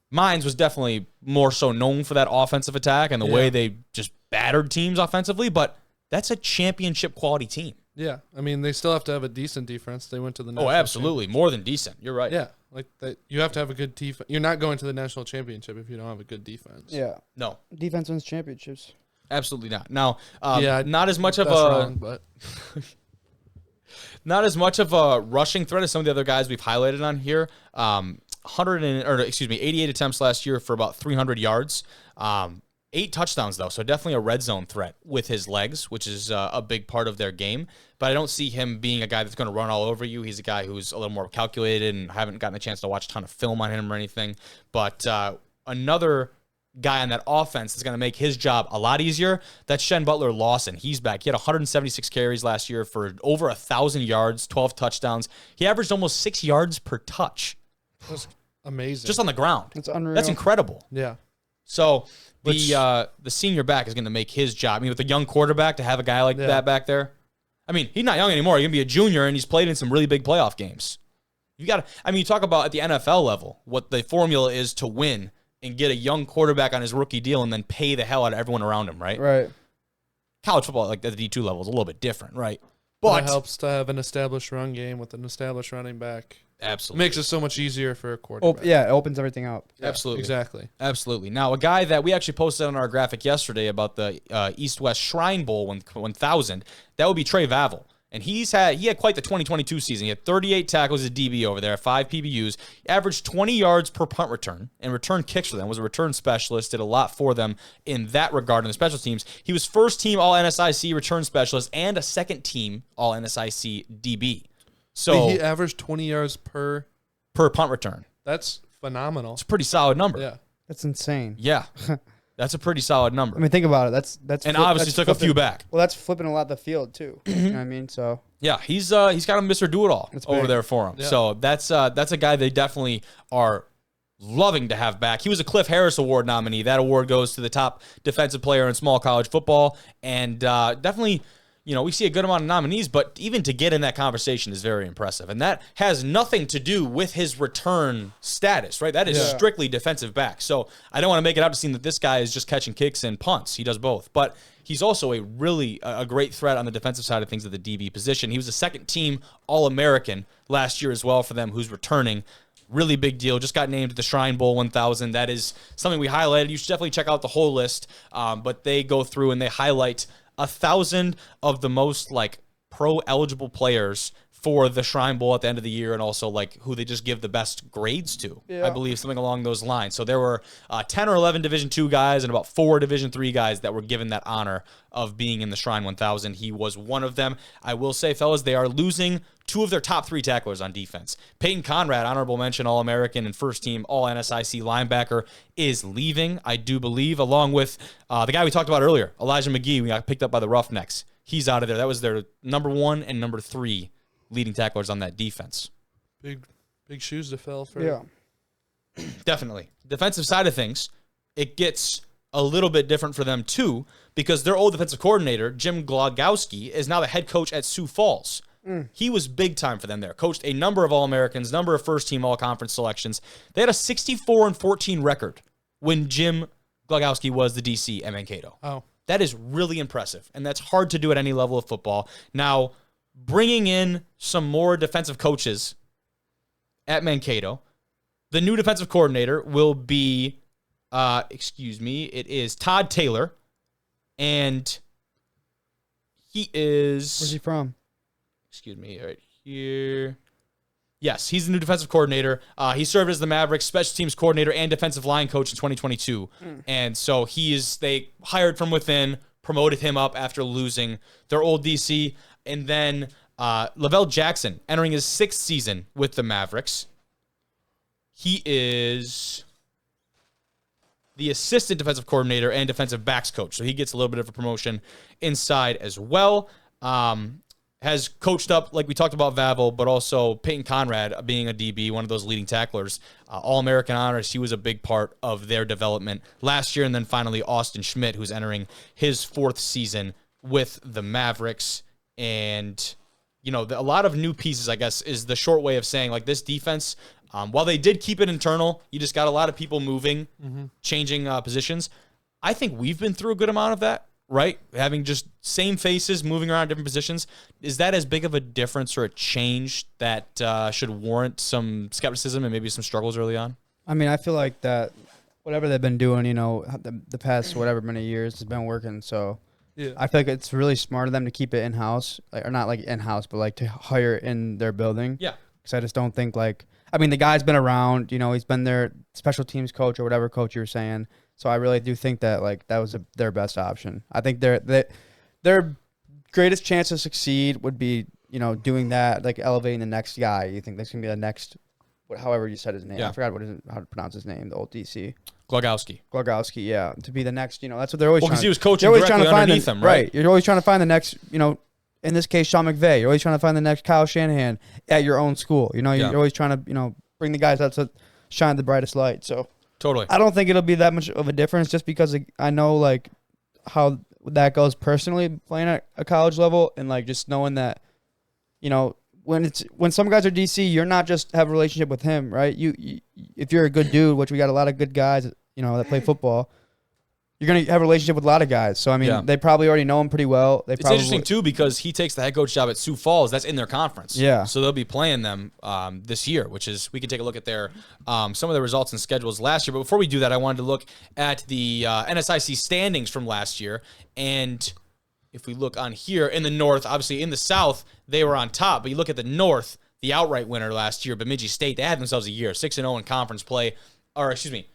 Mines was definitely more so known for that offensive attack and the way they just battered teams offensively, but that's a championship quality team. Yeah, I mean, they still have to have a decent defense. They went to the national absolutely. More than decent. You're right. Yeah, like that. You have to have a good defense. You're not going to the national championship if you don't have a good defense. Yeah. No. Defense wins championships. Absolutely not. Now, yeah, not as much of a wrong, but not as much of a rushing threat as some of the other guys we've highlighted on here. 88 attempts last year for about 300 yards. 8 touchdowns, though, so definitely a red zone threat with his legs, which is a big part of their game. But I don't see him being a guy that's going to run all over you. He's a guy who's a little more calculated, and I haven't gotten a chance to watch a ton of film on him or anything. But another guy on that offense that's going to make his job a lot easier, that's Shen Butler-Lawson. He's back. He had 176 carries last year for over 1,000 yards, 12 touchdowns. He averaged almost 6 yards per touch. that's amazing. Just on the ground. That's unreal. That's incredible. Yeah. So the senior back is going to make his job. I mean, with a young quarterback, to have a guy like that back there. I mean, he's not young anymore. He's going to be a junior, and he's played in some really big playoff games. You talk about at the NFL level, what the formula is to win and get a young quarterback on his rookie deal and then pay the hell out of everyone around him, right? Right. College football, like at the D2 level, is a little bit different, right? But it helps to have an established run game with an established running back. Absolutely. Makes it so much easier for a quarterback. It opens everything up. Yeah, absolutely. Exactly. Absolutely. Now, a guy that we actually posted on our graphic yesterday about the East-West Shrine Bowl 1000, that would be Trey Vavel. And he had quite the 2022 season. He had 38 tackles as DB over there, 5 PBUs, averaged 20 yards per punt return, and return kicks for them. Was a return specialist, did a lot for them in that regard in the special teams. He was first team All NSIC return specialist and a second team All NSIC DB. So he averaged 20 yards per punt return. That's phenomenal. It's a pretty solid number. Yeah. That's insane. Yeah. That's a pretty solid number. I mean, think about it. That's and obviously took a few back. Well, that's flipping a lot of the field too. You know what I mean? So yeah, he's got a Mr. Do-It-All over there for him. Yeah. So that's a guy they definitely are loving to have back. He was a Cliff Harris Award nominee. That award goes to the top defensive player in small college football, and definitely. We see a good amount of nominees, but even to get in that conversation is very impressive. And that has nothing to do with his return status, right? That is strictly defensive back. So I don't want to make it out to seem that this guy is just catching kicks and punts. He does both. But he's also a great threat on the defensive side of things at the DB position. He was a second team All-American last year as well for them, who's returning. Really big deal. Just got named to the Shrine Bowl 1000. That is something we highlighted. You should definitely check out the whole list. But they go through and they highlight 1,000 of the most pro-eligible players for the Shrine Bowl at the end of the year, and also who they just give the best grades to. Yeah. I believe something along those lines. So there were 10 or 11 Division II guys and about 4 Division III guys that were given that honor of being in the Shrine 1000. He was one of them. I will say, fellas, they are losing 2 of their top 3 tacklers on defense. Peyton Conrad, honorable mention All-American and first team All-NSIC linebacker, is leaving, I do believe, along with the guy we talked about earlier, Elijah McGee. We got picked up by the Roughnecks. He's out of there. That was their number 1 and number 3 leading tacklers on that defense. Big shoes to fill for Definitely. Defensive side of things, it gets a little bit different for them too, because their old defensive coordinator, Jim Glogowski, is now the head coach at Sioux Falls. He was big time for them there. Coached a number of All-Americans, number of first-team All-Conference selections. They had a 64-14 record when Jim Glogowski was the DC at Mankato. Oh. That is really impressive, and that's hard to do at any level of football. Now, bringing in some more defensive coaches at Mankato, the new defensive coordinator will be, it is Todd Taylor, and he is... Where's he from? Right here. Yes, he's the new defensive coordinator. He served as the Mavericks special teams coordinator and defensive line coach in 2022. And so they hired from within, promoted him up after losing their old DC. And then Lavelle Jackson entering his 6th season with the Mavericks. He is the assistant defensive coordinator and defensive backs coach. So he gets a little bit of a promotion inside as well. Has coached up, like we talked about Vavel, but also Peyton Conrad being a DB, one of those leading tacklers. All-American honors, he was a big part of their development last year. And then finally, Austin Schmidt, who's entering his 4th season with the Mavericks. And, you know, a lot of new pieces, I guess, is the short way of saying, like, this defense, while they did keep it internal, you just got a lot of people moving, changing positions. I think we've been through a good amount of that. Right? Having just same faces moving around different positions. Is that as big of a difference or a change that should warrant some skepticism and maybe some struggles early on? I mean, I feel like that whatever they've been doing, you know, the past whatever many years has been working. So Yeah. I feel like it's really smart of them to keep it in-house, or not like in-house, but like to hire in their building. Yeah. Because I just don't think like, I mean, the guy's been around, you know, he's been their special teams coach or whatever coach you were saying. So I really do think that like that was their best option. I think their greatest chance to succeed would be, you know, doing that, like elevating the next guy. You think that's gonna be the next, however you said his name. Yeah. I forgot how to pronounce his name. The old DC Glogowski, yeah, to be the next. You know, that's what they're always. Well, because trying he was coaching they're always directly trying to underneath find him, right? You're always trying to find the next. You know, in this case, Sean McVay. You're always trying to find the next Kyle Shanahan at your own school. You know, you're always trying to, you know, bring the guys out to shine the brightest light. So. Totally. I don't think it'll be that much of a difference just because I know like how that goes personally playing at a college level and like just knowing that, you know, when some guys are DC, you're not just have a relationship with him, right? You if you're a good dude, which we got a lot of good guys, you know, that play football, you're going to have a relationship with a lot of guys. So, I mean, they probably already know him pretty well. It's interesting, too, because he takes the head coach job at Sioux Falls. That's in their conference. Yeah. So they'll be playing them this year, which is, we can take a look at their some of the results and schedules last year. But before we do that, I wanted to look at the NSIC standings from last year. And if we look on here in the North, obviously in the South, they were on top. But you look at the North, the outright winner last year, Bemidji State, they had themselves a year, 6-0 in conference play. Or, excuse me.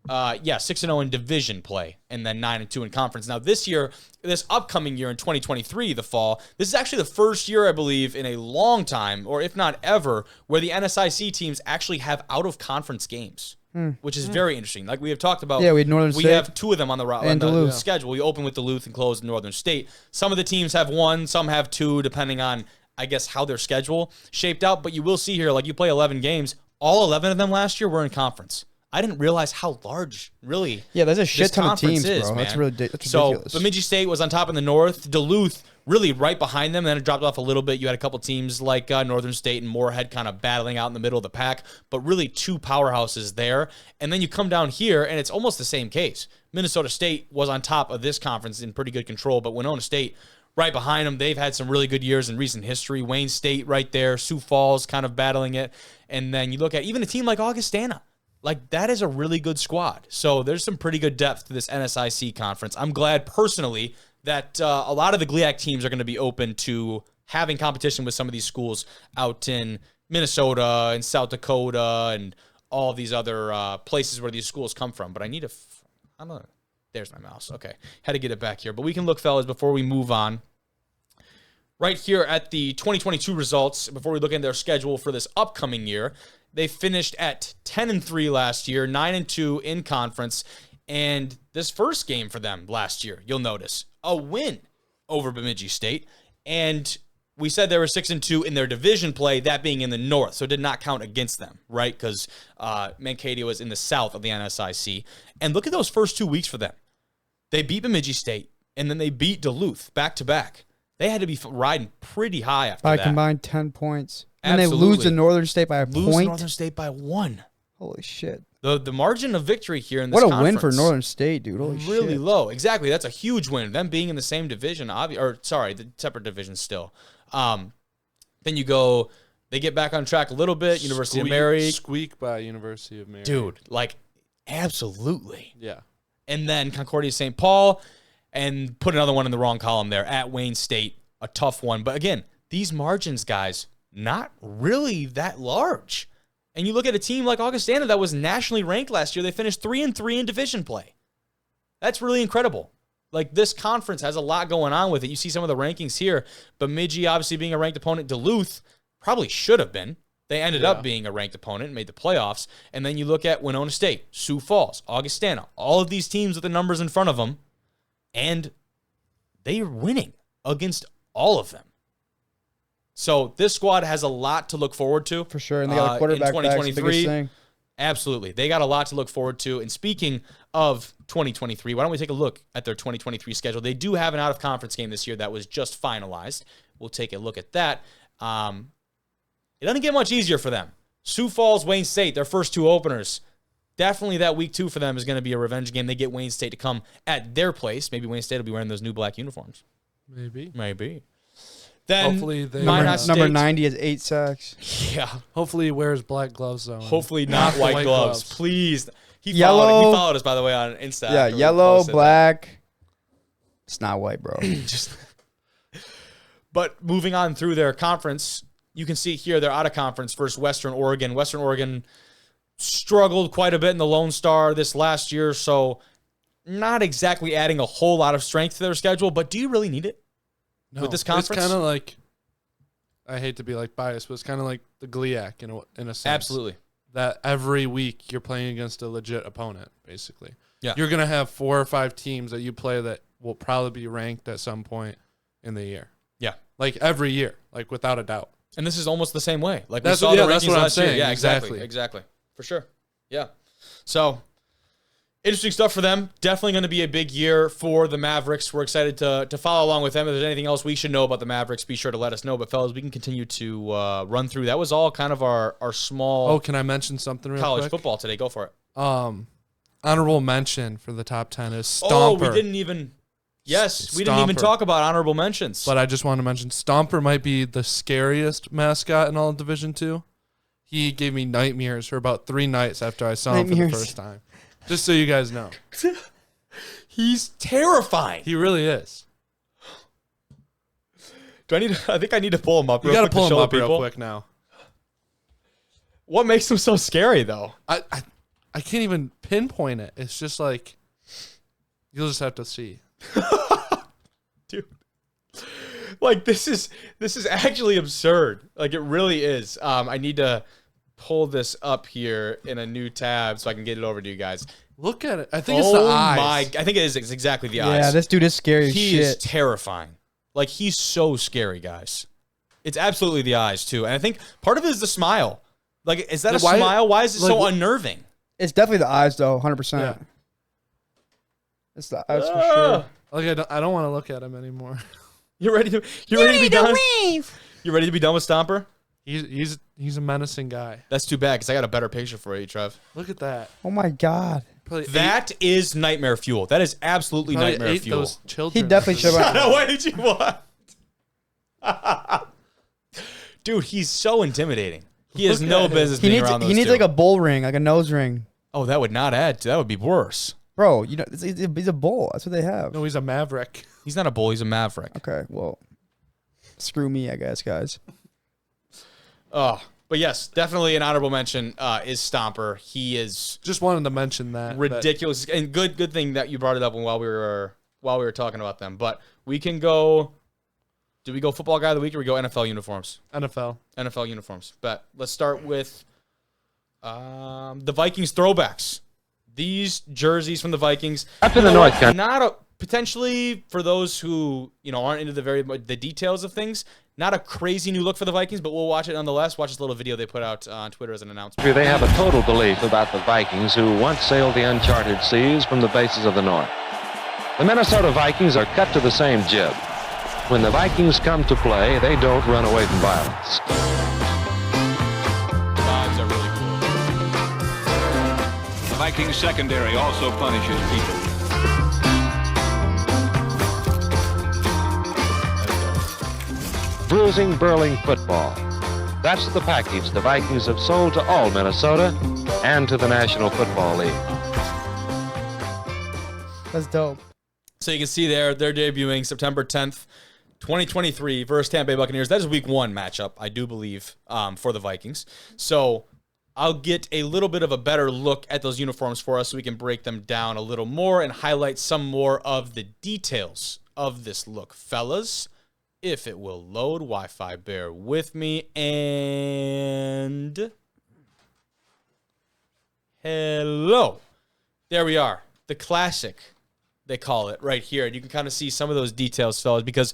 6-0 in division play, and then 9-2 in conference. Now this year, this upcoming year in 2023, the fall, this is actually the first year, I believe, in a long time, or if not ever, where the NSIC teams actually have out-of-conference games, which is very interesting. Like we have talked about, we had Northern State. We have 2 of them on the Duluth. schedule. We open with Duluth and close with Northern State. Some of the teams have 1, some have 2, depending on, I guess, how their schedule shaped out. But you will see here, like you play 11 games, all 11 of them last year were in conference. I didn't realize how large, really. Yeah, there's a shit this ton of teams, is, bro. man. That's ridiculous. So Bemidji State was on top in the North. Duluth really right behind them. Then it dropped off a little bit. You had a couple teams like Northern State and Moorhead kind of battling out in the middle of the pack, but really 2 powerhouses there. And then you come down here, and it's almost the same case. Minnesota State was on top of this conference in pretty good control, but Winona State right behind them. They've had some really good years in recent history. Wayne State right there. Sioux Falls kind of battling it. And then you look at even a team like Augustana. Like, that is a really good squad. So there's some pretty good depth to this NSIC conference. I'm glad, personally, that a lot of the GLIAC teams are going to be open to having competition with some of these schools out in Minnesota and South Dakota and all these other places where these schools come from. But I need I don't know. There's my mouse. Okay. Had to get it back here. But we can look, fellas, before we move on. Right here at the 2022 results, before we look into their schedule for this upcoming year, they finished at 10-3 last year, 9-2 in conference, and this first game for them last year, you'll notice, a win over Bemidji State. And we said they were 6-2 in their division play, that being in the North, so it did not count against them, right? Because Mankato was in the South of the NSIC. And look at those first 2 weeks for them. They beat Bemidji State, and then they beat Duluth back-to-back. They had to be riding pretty high after By that. combined 10 points. And Absolutely. they lose to Northern State by a point. Northern State by 1. Holy shit. The margin of victory here in this What a win for conference, Northern State, dude. Holy really shit. low. Exactly. That's a huge win. Them being in the same division, the separate division still. Then you go, they get back on track a little bit. University of Mary. Squeak by University of Mary. Dude, like, absolutely. Yeah. And then Concordia St. Paul, and put another one in the wrong column there at Wayne State. A tough one. But again, these margins, guys, not really that large. And you look at a team like Augustana that was nationally ranked last year. They finished 3-3 in division play. That's really incredible. Like, this conference has a lot going on with it. You see some of the rankings here. Bemidji, obviously being a ranked opponent. Duluth probably should have been. They ended up being a ranked opponent and made the playoffs. And then you look at Winona State, Sioux Falls, Augustana. All of these teams with the numbers in front of them. And they are winning against all of them. So this squad has a lot to look forward to. For sure. And they got a quarterback in back. It's the 2023. biggest thing. Absolutely. They got a lot to look forward to. And speaking of 2023, why don't we take a look at their 2023 schedule? They do have an out-of-conference game this year that was just finalized. We'll take a look at that. It doesn't get much easier for them. Sioux Falls, Wayne State, their first 2 openers. Definitely that week 2 for them is going to be a revenge game. They get Wayne State to come at their place. Maybe Wayne State will be wearing those new black uniforms. Maybe. Then hopefully they number 90 has 8 sacks. Yeah. Hopefully he wears black gloves though. Hopefully not white gloves. Please. He Yellow. followed us, by the way, on Insta. Yeah, after we yellow, posted black. It's not white, bro. But moving on through their conference, you can see here they're out of conference versus Western Oregon. Western Oregon struggled quite a bit in the Lone Star this last year, so not exactly adding a whole lot of strength to their schedule, but do you really need it? No, with this conference? It's kind of like, I hate to be like biased, but it's kind of like the GLIAC in a sense. Absolutely. That every week you're playing against a legit opponent, basically. Yeah. You're going to have 4 or 5 teams that you play that will probably be ranked at some point in the year. Yeah. Like every year, like without a doubt. And this is almost the same way. Like that's we saw the rankings that's what I'm last year. saying. Yeah, exactly. For sure. Yeah. So interesting stuff for them. Definitely going to be a big year for the Mavericks. We're excited to follow along with them. If there's anything else we should know about the Mavericks, be sure to let us know. But, fellas, we can continue to run through. That was all kind of our small Oh, can I mention something real college quick? football today. Go for it. Honorable mention for the top 10 is Stomper. Oh, we didn't even – yes, we didn't even Stomper. talk about honorable mentions. But I just want to mention Stomper might be the scariest mascot in all of Division II. He gave me nightmares for about 3 nights after I saw him for the first time. Just so you guys know. He's terrifying. He really is. I think I need to pull him up You real got to quick pull him show up people. real quick now. What makes him so scary, though? I can't even pinpoint it. It's just like, you'll just have to see. Dude. Like, this is actually absurd. Like, it really is. I need to pull this up here in a new tab so I can get it over to you guys. Look at it. I think it's the eyes. I think it is. It's exactly the eyes. Yeah, this dude is scary as He shit. is terrifying. Like, he's so scary, guys. It's absolutely the eyes, too. And I think part of it is the smile. Like, is that a smile? Why is it so unnerving? It's definitely the eyes, though, 100%. Yeah. It's the eyes for sure. Like, I don't want to look at him anymore. You ready to be done? You ready to be done with Stomper? He's a menacing guy. That's too bad because I got a better picture for you, Trev. Look at that. Oh, my God. Probably That is nightmare fuel. That is absolutely probably nightmare ate fuel. those children. He definitely should have. What did you want? Dude, he's so intimidating. He has Look no at him. business being around those He needs two. like a bull ring, like a nose ring. Oh, that would not add. That would be worse. Bro, you know, he's a bull. That's what they have. No, he's a maverick. He's not a bull. He's a maverick. Okay, well, screw me, I guess, guys. Oh, but yes, definitely an honorable mention is Stomper. He is Just wanted to mention that. ridiculous, and good thing that you brought it up while we were talking about them. But we can go. Do we go football guy of the week or we go NFL uniforms? NFL. NFL uniforms. But let's start with the Vikings throwbacks. These jerseys from the Vikings. Up in the north, guys. Not a potentially for those who aren't into the details of things, not a crazy new look for the Vikings, but we'll watch it nonetheless. Watch this little video they put out on Twitter as an announcement. They have a total belief about the Vikings, who once sailed the uncharted seas from the bases of the north. The Minnesota Vikings are cut to the same jib. When the Vikings come to play, they don't run away from violence. Vibes are really cool. The Vikings secondary also punishes people. Bruising, burling football. That's the package the Vikings have sold to all Minnesota and to the National Football League. That's dope. So you can see they're debuting September 10th, 2023 versus Tampa Bay Buccaneers. That is week 1 matchup, I do believe, for the Vikings. So I'll get a little bit of a better look at those uniforms for us so we can break them down a little more and highlight some more of the details of this look. Fellas, if it will load, Wi-Fi, bear with me. And hello. There we are. The classic, they call it right here. And you can kind of see some of those details, fellas, because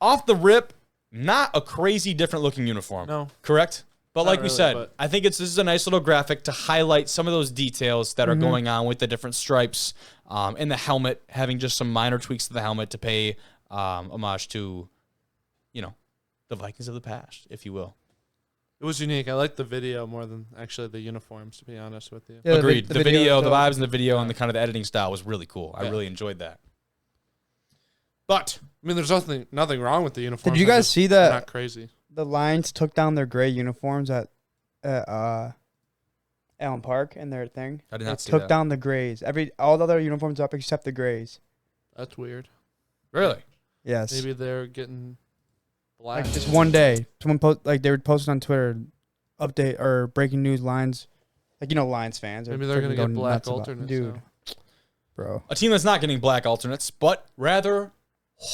off the rip, not a crazy different looking uniform. No. Correct? But like we really, said, but- I think this is a nice little graphic to highlight some of those details that are going on with the different stripes and the helmet, having just some minor tweaks to the helmet to pay homage to, the Vikings of the past, if you will. It was unique. I like the video more than actually the uniforms, to be honest with you. Yeah, Agreed. The video, the dope. vibes in the video, and the kind of the editing style was really cool. I really enjoyed that. But I mean, there's nothing wrong with the uniforms. Did you guys see that? Not crazy. The Lions took down their gray uniforms at Allen Park in their thing. I did not They see took that. down the grays. All the other uniforms up except the grays. That's weird. Really? Yes. Maybe they're getting black. Like just one day, someone they were posting on Twitter, update or breaking news lines. Like Lions fans. Maybe they're gonna freaking get black nuts about- alternates. dude. now. Bro. A team that's not getting black alternates, but rather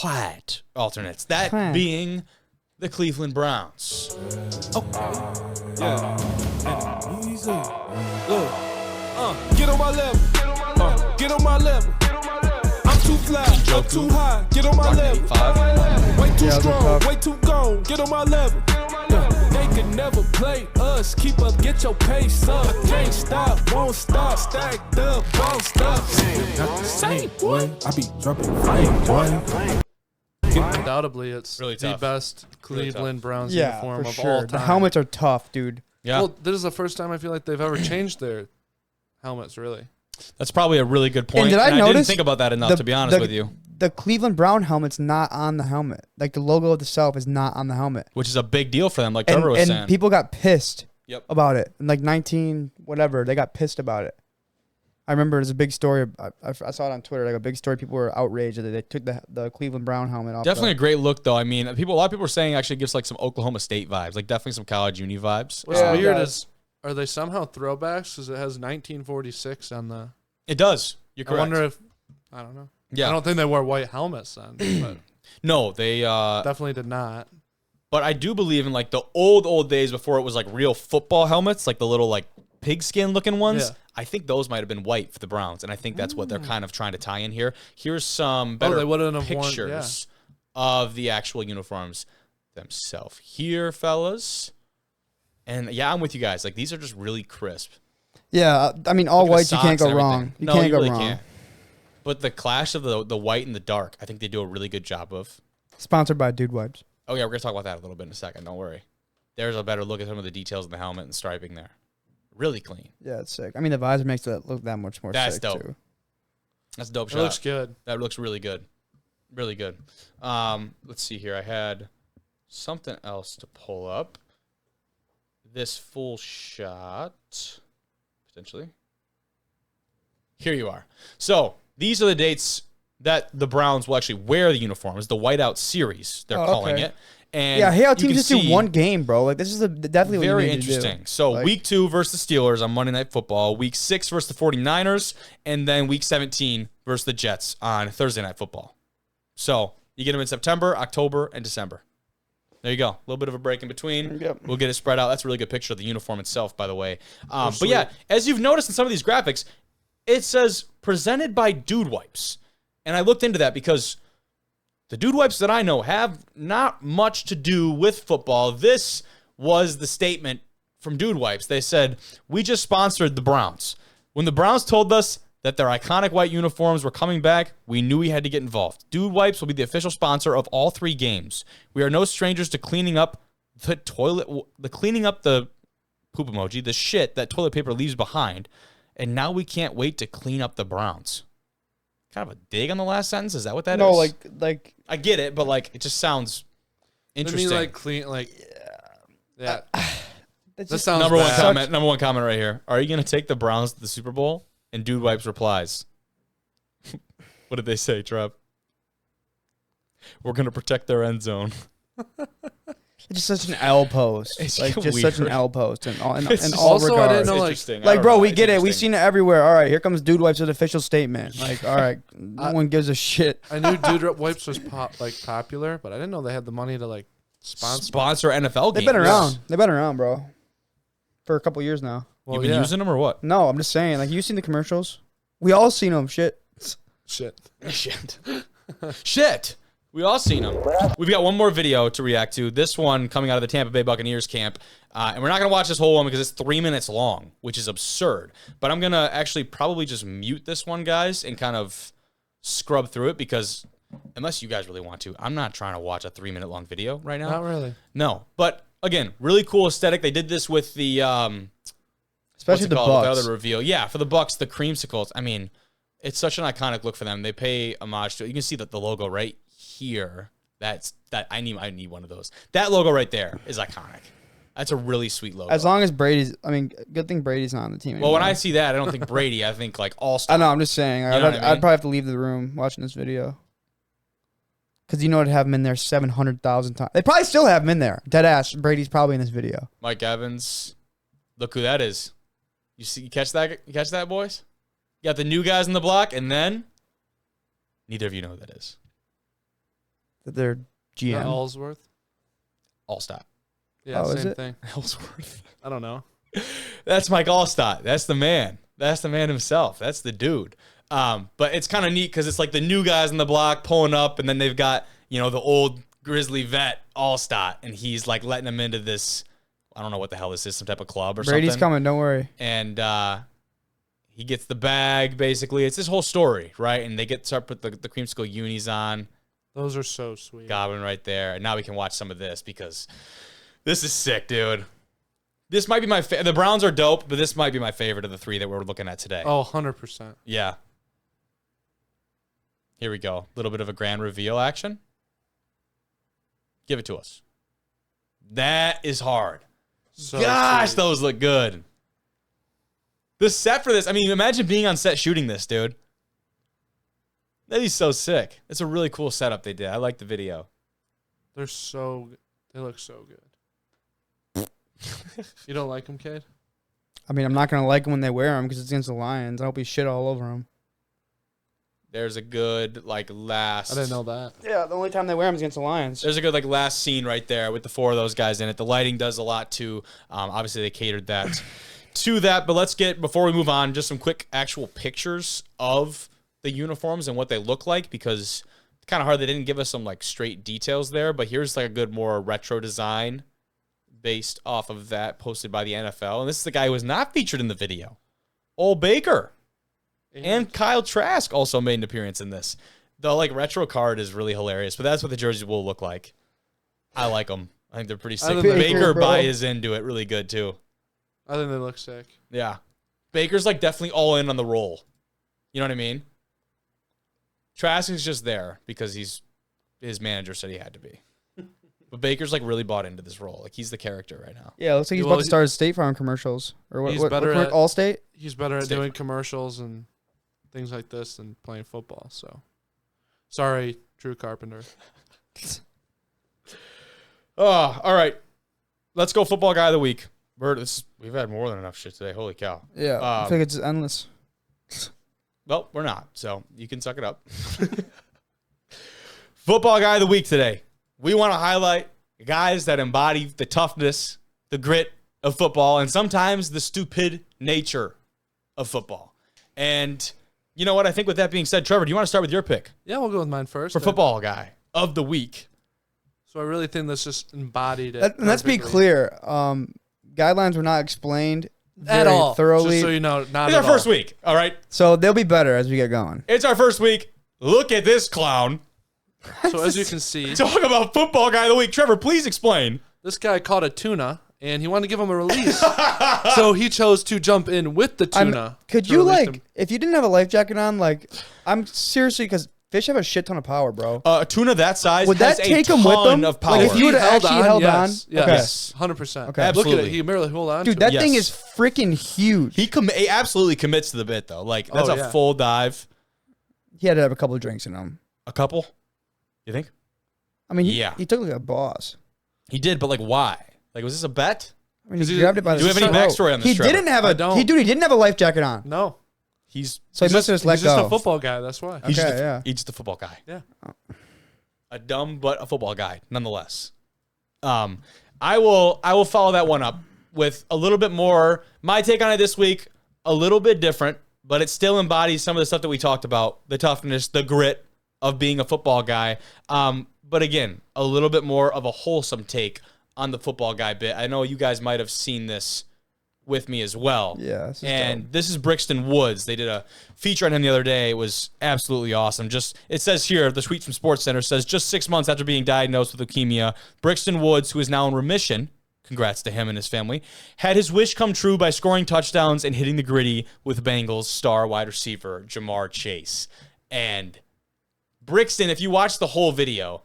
white alternates. That Huh. being the Cleveland Browns. Get on my level. Get on my level. I'm too fly. I'm too high. Get on my level. 8-5. Way too Yeah, strong. tough. Way too gone. Get on my level. They can never play us. Keep up. Get your pace up. Can't stop. Won't stop. Stacked up. Won't stop. Not the same boy. I be dropping flame, boy. Undoubtedly, it's Really the tough. best Really Cleveland Browns Yeah, uniform for of sure. all The time. helmets are tough, dude. Yeah, Well, this is the first time I feel like they've ever changed their helmets, really. that's probably a really good point. And did I didn't notice think about that enough, to be honest with you, The Cleveland Brown helmet's not on the helmet. Like the logo itself is not on the helmet. which is a big deal for them, like Trevor was saying. And people got pissed Yep. about it. In like 19 whatever, they got pissed about it. I remember it was a big story. I saw it on Twitter, like a big story. People were outraged that they took the Cleveland Brown helmet off. Definitely a great look, though. I mean, a lot of people are saying actually gives like some Oklahoma State vibes, like definitely some college uni vibes. What's Yeah, weird guys. is, are they somehow throwbacks? Because it has 1946 on the. It does. You're I correct. wonder if. I don't know. Yeah. I don't think they wore white helmets then, but No, they definitely did not. but I do believe in like the old days before it was like real football helmets, like the little like pigskin looking ones. Yeah. I think those might have been white for the Browns, and I think that's what they're kind of trying to tie in here. Here's some better they wouldn't have worn- pictures of the actual uniforms themselves here, fellas. And yeah, I'm with you guys. Like these are just really crisp. Yeah, I mean, all Look at the whites, you can't socks go and wrong. everything. You No, can't you go really wrong. can't. But the clash of the white and the dark, I think they do a really good job of. Sponsored by Dude Wipes. Oh yeah, we're gonna talk about that a little bit in a second. Don't worry. There's a better look at some of the details in the helmet and striping there. Really clean. Yeah, it's sick. I mean, the visor makes it look that much more That's sick, dope. too. That's a dope It shot. looks good. That looks really good. Really good. Let's see here. I had something else to pull up. This full shot, potentially. Here you are. So these are the dates that the Browns will actually wear the uniforms. The whiteout series, they're calling okay. it. And Yeah, hey, how you teams can just do see- one game, bro. Like, this is definitely what you Very need to do. interesting. So Like- week 2 versus the Steelers on Monday Night Football. Week 6 versus the 49ers. And then week 17 versus the Jets on Thursday Night Football. So you get them in September, October, and December. There you go. A little bit of a break in between. Yep. We'll get it spread out. That's a really good picture of the uniform itself, by the way. But yeah, as you've noticed in some of these graphics, it says presented by Dude Wipes. And I looked into that because the dude wipes that I know have not much to do with football. This was the statement from Dude Wipes. They said, we just sponsored the Browns. When the Browns told us that their iconic white uniforms were coming back, we knew we had to get involved. Dude Wipes will be the official sponsor of all 3 games. We are no strangers to cleaning up the poop emoji, the shit that toilet paper leaves behind. And now we can't wait to clean up the Browns. Kind of a dig on the last sentence. Is that what that is? No, like I get it, but like it just sounds interesting. I mean, like clean, like yeah. That's That just sounds Number one bad. comment. Number one comment right here. Are you gonna take the Browns to the Super Bowl? And Dude Wipes replies, "What did they say, Trev? We're gonna protect their end zone." It's just such an L post. It's Like just weird. such an L post in all It's all also, I regards. didn't know, like- Interesting. I Like, don't bro, know. we It's get it. We've interesting. seen it everywhere. All right, here comes Dude Wipes with official statement. Like, all right, no one gives a shit. I knew Dude Wipes was popular, but I didn't know they had the money to like sponsor NFL games. They've been around. They've been around, bro, for a couple years now. You've been using them or what? No, I'm just saying. Like, you seen the commercials? We all seen them. Shit. Shit. Shit. We all seen them. We've got one more video to react to. This one coming out of the Tampa Bay Buccaneers camp. And we're not going to watch this whole one because it's 3 minutes long, which is absurd. But I'm going to actually probably just mute this one, guys, and kind of scrub through it because unless you guys really want to, I'm not trying to watch a 3 minute long video right now. Not really. No. But again, really cool aesthetic. They did this with the Especially the called? Bucks. The other reveal. Yeah, for the Bucks, the creamsicles. I mean, it's such an iconic look for them. They pay homage to it. You can see that the logo right here. I need one of those. That logo right there is iconic. That's a really sweet logo. As long as Brady's, I mean, good thing Brady's not on the team anymore. Well, when I see that, I don't think Brady. I think like All-Star. I know, I'm just saying. You know what I mean? I'd probably have to leave the room watching this video. Because you know I'd have him in there 700,000 times. They probably still have him in there. Dead ass. Brady's probably in this video. Mike Evans. Look who that is. You catch that? You catch that, boys? You got the new guys in the block, and then neither of you know who that is. They're GM. Ellsworth. Allstott. Yeah, Oh, is same it? thing. Ellsworth. I don't know. That's Mike Allstott. That's the man. That's the man himself. That's the dude. But it's kind of neat because it's like the new guys in the block pulling up, and then they've got, the old Grizzly vet Allstott, and he's like letting them into this, I don't know what the hell this is, some type of club or Brady's something. coming, don't worry. And he gets the bag, basically. It's this whole story, right? And they start put the creamsicle unis on. Those are so sweet. Goblin right there. And now we can watch some of this because this is sick, dude. This might be my the Browns are dope, but this might be my favorite of the 3 that we're looking at today. Oh, 100%. Yeah. Here we go. A little bit of a grand reveal action. Give it to us. That is hard. So Gosh, sweet. those look good. The set for this, I mean, imagine being on set shooting this, dude. That'd be so sick. It's a really cool setup they did. I like the video. They look so good. You don't like them, Cade? I mean, I'm not going to like them when they wear them because it's against the Lions. I hope he shit all over them. There's a good, last... I didn't know that. Yeah, the only time they wear them is against the Lions. There's a good, last scene right there with the 4 of those guys in it. The lighting does a lot, too. Obviously, they catered that to that. But let's get, before we move on, just some quick actual pictures of the uniforms and what they look like, because it's kind of hard. They didn't give us some, straight details there. But here's, a good, more retro design based off of that posted by the NFL. And this is the guy who was not featured in the video. Old Baker. And Kyle Trask also made an appearance in this. The retro card is really hilarious, but that's what the jerseys will look like. I like them. I think they're pretty sick. Baker buys into it really good too. I think they look sick. Yeah. Baker's definitely all in on the role. You know what I mean? Trask is just there because his manager said he had to be. But Baker's really bought into this role. He's the character right now. Yeah, looks like he's about to start his State Farm commercials. Or what? He's What better at Allstate? He's better at State doing Farm. commercials and things like this than playing football. So, sorry, Drew Carpenter. Oh, all right. Let's go football guy of the week. We've had more than enough shit today. Holy cow. Yeah, I think it's endless. Well, we're not, so you can suck it up. Football guy of the week today. We want to highlight guys that embody the toughness, the grit of football, and sometimes the stupid nature of football. And You know what? I think with that being said, Trevor, do you want to start with your pick Yeah, we'll go with mine first. for football guy of the week? So I really think this just embodied it. And let's be perfectly. clear. Guidelines were not explained At very all. thoroughly. Just so you know, not It's at our first all. week, all right? So they'll be better as we get going. It's our first week. Look at this clown. So as you can see, Talk about football guy of the week. Trevor, please explain. this guy caught a tuna, and he wanted to give him a release. So he chose to jump in with the tuna. Could to you release him. if you didn't have a life jacket on, I'm seriously, because fish have a shit ton of power, bro. A tuna that size Would has that a take ton him with them? of power. Like, if you would've actually held on? yes, Okay. yes, 100%. Okay. Look at Absolutely. it. He merely hold on. Dude, to it. that thing Yes. is freaking huge. He absolutely commits to the bit, though. Like, that's Oh, a yeah. full dive. He had to have a couple of drinks in him. A couple? You think? I mean, Yeah. he took like a boss. He did, but like, why? Like, was this a bet? I mean, he he- grabbed it by do the you have any throat. backstory on this, He Trevor? didn't have I a. don't. He didn't have a life jacket on. No. He's So he must have just let He's just go. a football guy. That's why. he's just Okay, yeah. he's just a football guy. Yeah. A dumb but a football guy, nonetheless. I will follow that one up with a little bit more. My take on it this week, a little bit different, but it still embodies some of the stuff that we talked about: the toughness, the grit of being a football guy. But again, a little bit more of a wholesome take on the football guy bit. I know you guys might have seen this with me as well. Yeah, this is and dope. this is Brixton Woods. They did a feature on him the other day. It was absolutely awesome. Just it says here, the tweet from Sports Center says, just 6 months after being diagnosed with leukemia, Brixton Woods, who is now in remission, congrats to him and his family, had his wish come true by scoring touchdowns and hitting the gritty with Bengals star wide receiver Jamar Chase. And Brixton, if you watch the whole video,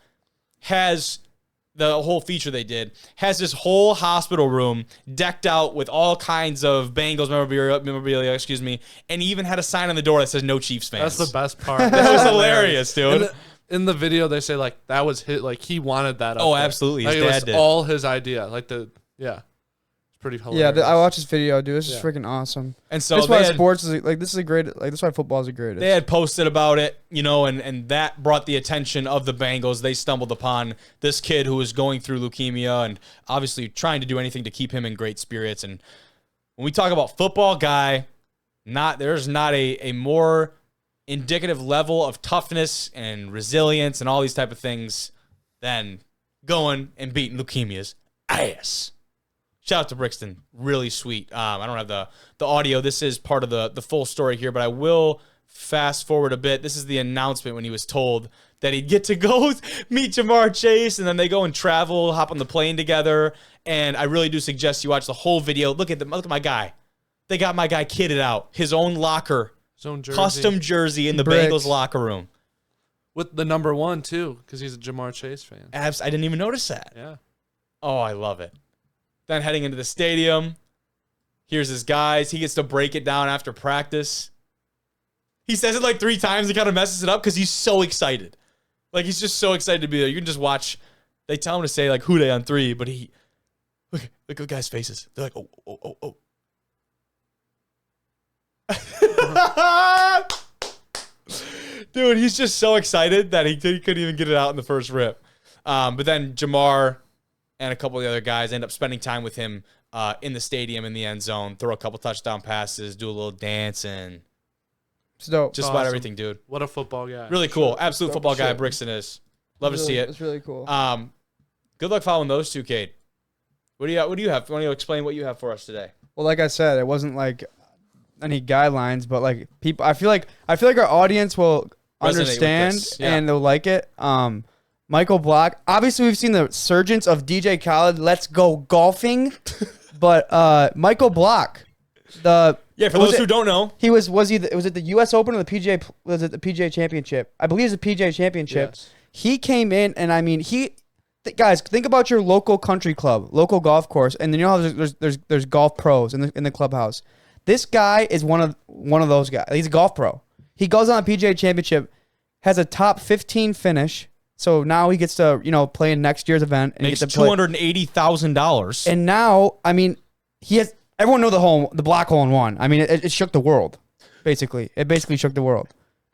has the whole feature they did, has this whole hospital room decked out with all kinds of Bengals memorabilia, and even had a sign on the door that says "No Chiefs fans." That's the best part. That was hilarious, dude. In the video, they say like that was his, like he wanted that. Up Oh, there. absolutely. Like, His it dad was did. all his idea. Like it's pretty hilarious. Yeah, I watched this video, dude. This is Yeah. freaking awesome. And so that's they why had- sports is like this is a great like that's why football is the greatest. They had posted about it, and that brought the attention of the Bengals. They stumbled upon this kid who was going through leukemia and obviously trying to do anything to keep him in great spirits. And when we talk about football guy, there's not a more indicative level of toughness and resilience and all these type of things than going and beating leukemia's ass. Shout out to Brixton. Really sweet. I don't have the audio. This is part of the full story here, but I will fast forward a bit. This is the announcement when he was told that he'd get to go meet Jamar Chase, and then they go and travel, hop on the plane together. And I really do suggest you watch the whole video. Look at my guy. They got my guy kitted out. His own locker. His own jersey. Custom jersey in the Bricks. Bengals locker room. with the number 1 too, because he's a Jamar Chase fan. I didn't even notice that. Yeah. Oh, I love it. Then heading into the stadium, here's his guys. He gets to break it down after practice. He says it like 3 times. He kind of messes it up because he's so excited. Like, he's just so excited to be there. You can just watch. They tell him to say, like, "Houday" on 3, but look at the guys' faces. They're like, oh. Dude, he's just so excited that he couldn't even get it out in the first rip. But then Jamar and a couple of the other guys end up spending time with him in the stadium in the end zone, throw a couple touchdown passes, do a little dancing. It's dope. Just about everything, dude. What a football guy. Really cool. Shit. Absolute Dope football as guy shit. Brixton is. Love to see it. It's really cool. Good luck following those two, Cade. What do you have? Want to explain what you have for us today? Well, like I said, it wasn't like any guidelines, but like people, I feel like our audience will Resonate with understand this, yeah. and they'll like it. Michael Block. Obviously, we've seen the surgence of DJ Khaled. Let's go golfing, but Michael Block, for those who don't know, he was it the U.S. Open or the PGA? Was it the PGA Championship? I believe it's the PGA Championship. Yes. He came in, and I mean guys, think about your local country club, local golf course, and then you know how there's golf pros in the clubhouse. This guy is one of those guys. He's a golf pro. He goes on a PGA Championship, has a top 15 finish. So now he gets to play in next year's event and makes get to play. $280,000. And now, I mean, he has everyone know the black hole in one. I mean, it shook the world. Basically, it basically shook the world.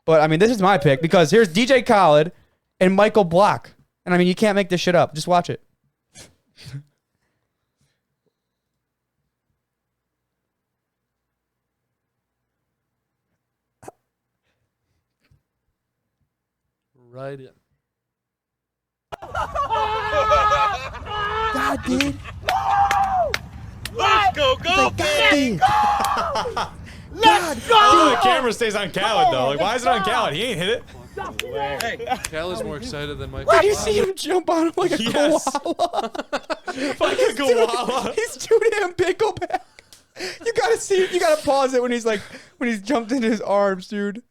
But I mean, this is my pick because here's DJ Khaled and Michael Block. And I mean, you can't make this shit up. Just watch it. right in. God, dude. Let's go, God, dude. Let's go! The camera stays on Khaled, though. Like, why is it on Khaled? He ain't hit it. Khaled's more excited than Mike. Did you see him jump on him like a Yes. koala? Like a koala. He's too damn pickleback. You gotta see it. You gotta pause it when he's jumped into his arms, dude.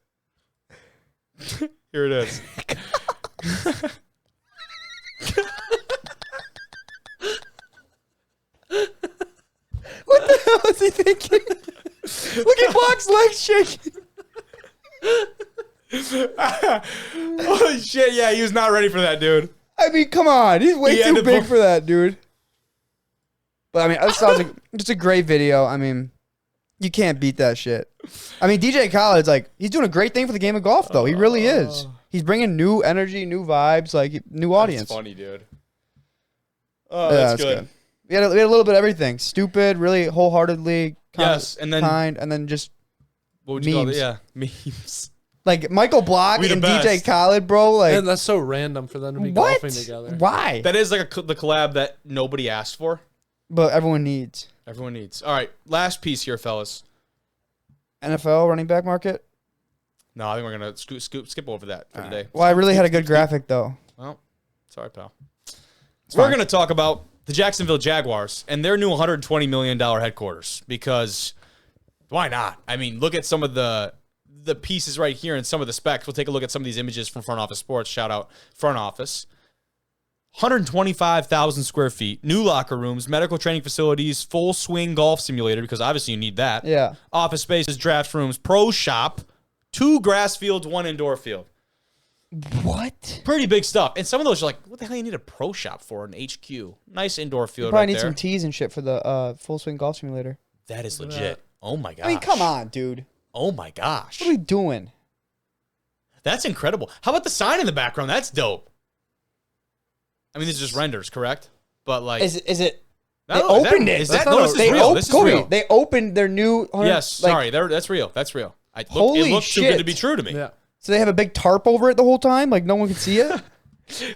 Here it is. What the hell is he thinking? Look at Block's legs shaking. Holy shit, yeah, he was not ready for that, dude. I mean, come on. He's way too big for that, dude. But, I mean, that sounds like just a great video. I mean, you can't beat that shit. I mean, DJ Khaled's like, he's doing a great thing for the game of golf, though. He really is. He's bringing new energy, new vibes, like, new audience. That's funny, dude. Oh, Yeah, that's good. We had a little bit of everything. Stupid, really wholeheartedly Yes, and then kind, and then just what would you call it? memes. Yeah, memes. Like Michael Block We the and DJ best. Khaled, bro. Like, And that's so random for them to be what? golfing together. Why? That is like the collab that nobody asked for. But everyone needs. Everyone needs. All right, last piece here, fellas. NFL running back market. No, I think we're gonna skip over that for today. Well, I really had a good graphic though. Well, sorry, pal. We're going to talk about the Jacksonville Jaguars and their new $120 million headquarters because why not? I mean, look at some of the pieces right here and some of the specs. We'll take a look at some of these images from Front Office Sports. Shout out Front Office. 125,000 square feet, new locker rooms, medical training facilities, full swing golf simulator because obviously you need that. Yeah. Office spaces, draft rooms, pro shop, 2 grass fields, 1 indoor field. What? Pretty big stuff. And some of those are like, what the hell you need a pro shop for an HQ? Nice indoor field You probably right need there. some tees and shit for the full swing golf simulator. That is legit. Oh my gosh. I mean, come on, dude. Oh my gosh. What are we doing? That's incredible. How about the sign in the background? That's dope. I mean, these are just renders, correct? But like, Is it? No, They opened it. Is that no? This is real. This is Kobe, real. they opened their new. Yes, like, sorry. That's real. That's real. Holy it looks too good shit. to be true to me. Yeah. So they have a big tarp over it the whole time, like no one can see it.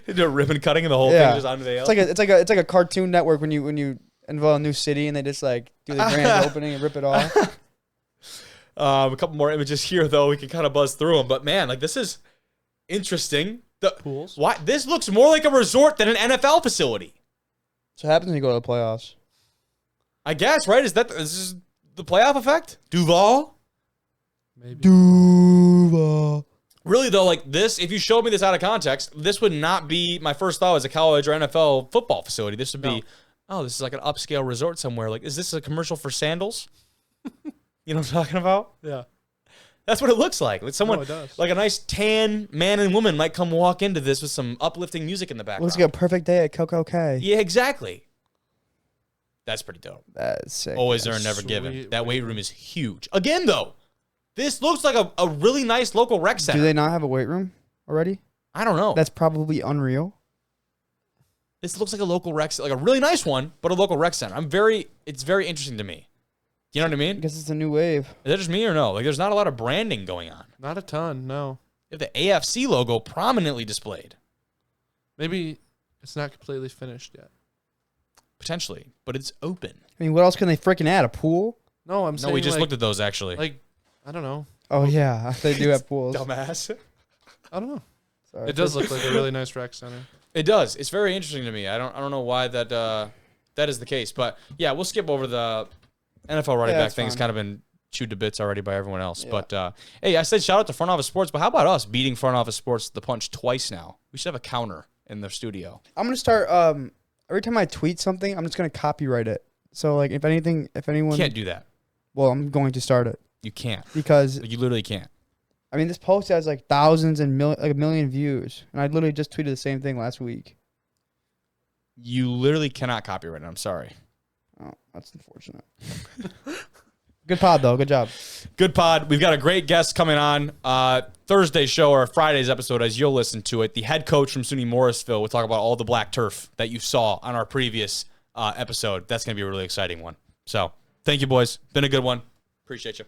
They do a ribbon cutting and the whole Yeah. thing just onto the It's like a Cartoon Network when you unveil a new city and they just like do the grand opening and rip it off. A couple more images here, though. We can kind of buzz through them. But man, like this is interesting. The pools. Why this looks more like a resort than an NFL facility? So what happens when you go to the playoffs? I guess, right? Is this the playoff effect? Duval? Maybe. Duval. Really, though, like this, if you showed me this out of context, this would not be my first thought as a college or NFL football facility. This would be, oh, this is like an upscale resort somewhere. Like, is this a commercial for sandals? You know what I'm talking about? Yeah. That's what it looks like. Like someone, it does. like a nice tan man and woman might come walk into this with some uplifting music in the background. Looks like a perfect day at Coco K. Yeah, exactly. That's pretty dope. That's sick. Always earned, never given. That weight room is huge. Again, though, this looks like a really nice local rec center. Do they not have a weight room already? I don't know. That's probably unreal. This looks like a local rec center, like a really nice one, but a local rec center. It's very interesting to me. You know what I mean? I guess it's a new wave. Is that just me or no? Like, there's not a lot of branding going on. Not a ton, no. You have the AFC logo prominently displayed. Maybe it's not completely finished yet. Potentially, but it's open. I mean, what else can they freaking add? A pool? No, I'm saying No, we just like, looked at those actually. Like, I don't know. Oh yeah, they do have pools. Dumbass. I don't know. Sorry. It does look like a really nice rec center. It does. It's very interesting to me. I don't know why that is the case, but yeah, we'll skip over the NFL running back thing. It's kind of been chewed to bits already by everyone else. Yeah. But hey, I said shout out to Front Office Sports, but how about us beating Front Office Sports to the punch twice now? We should have a counter in their studio. I'm gonna start. Every time I tweet something, I'm just gonna copyright it. So like, if anyone You can't do that. Well, I'm going to start it. You can't because you literally can't. I mean, this post has like thousands and like a million views, and I literally just tweeted the same thing last week. You literally cannot copyright it. I'm sorry. Oh, that's unfortunate. Good pod, though. Good job. Good pod. We've got a great guest coming on Thursday's show or Friday's episode as you'll listen to it. The head coach from SUNY Morrisville. We'll talk about all the black turf that you saw on our previous episode. That's going to be a really exciting one. So thank you, boys. Been a good one. Appreciate you.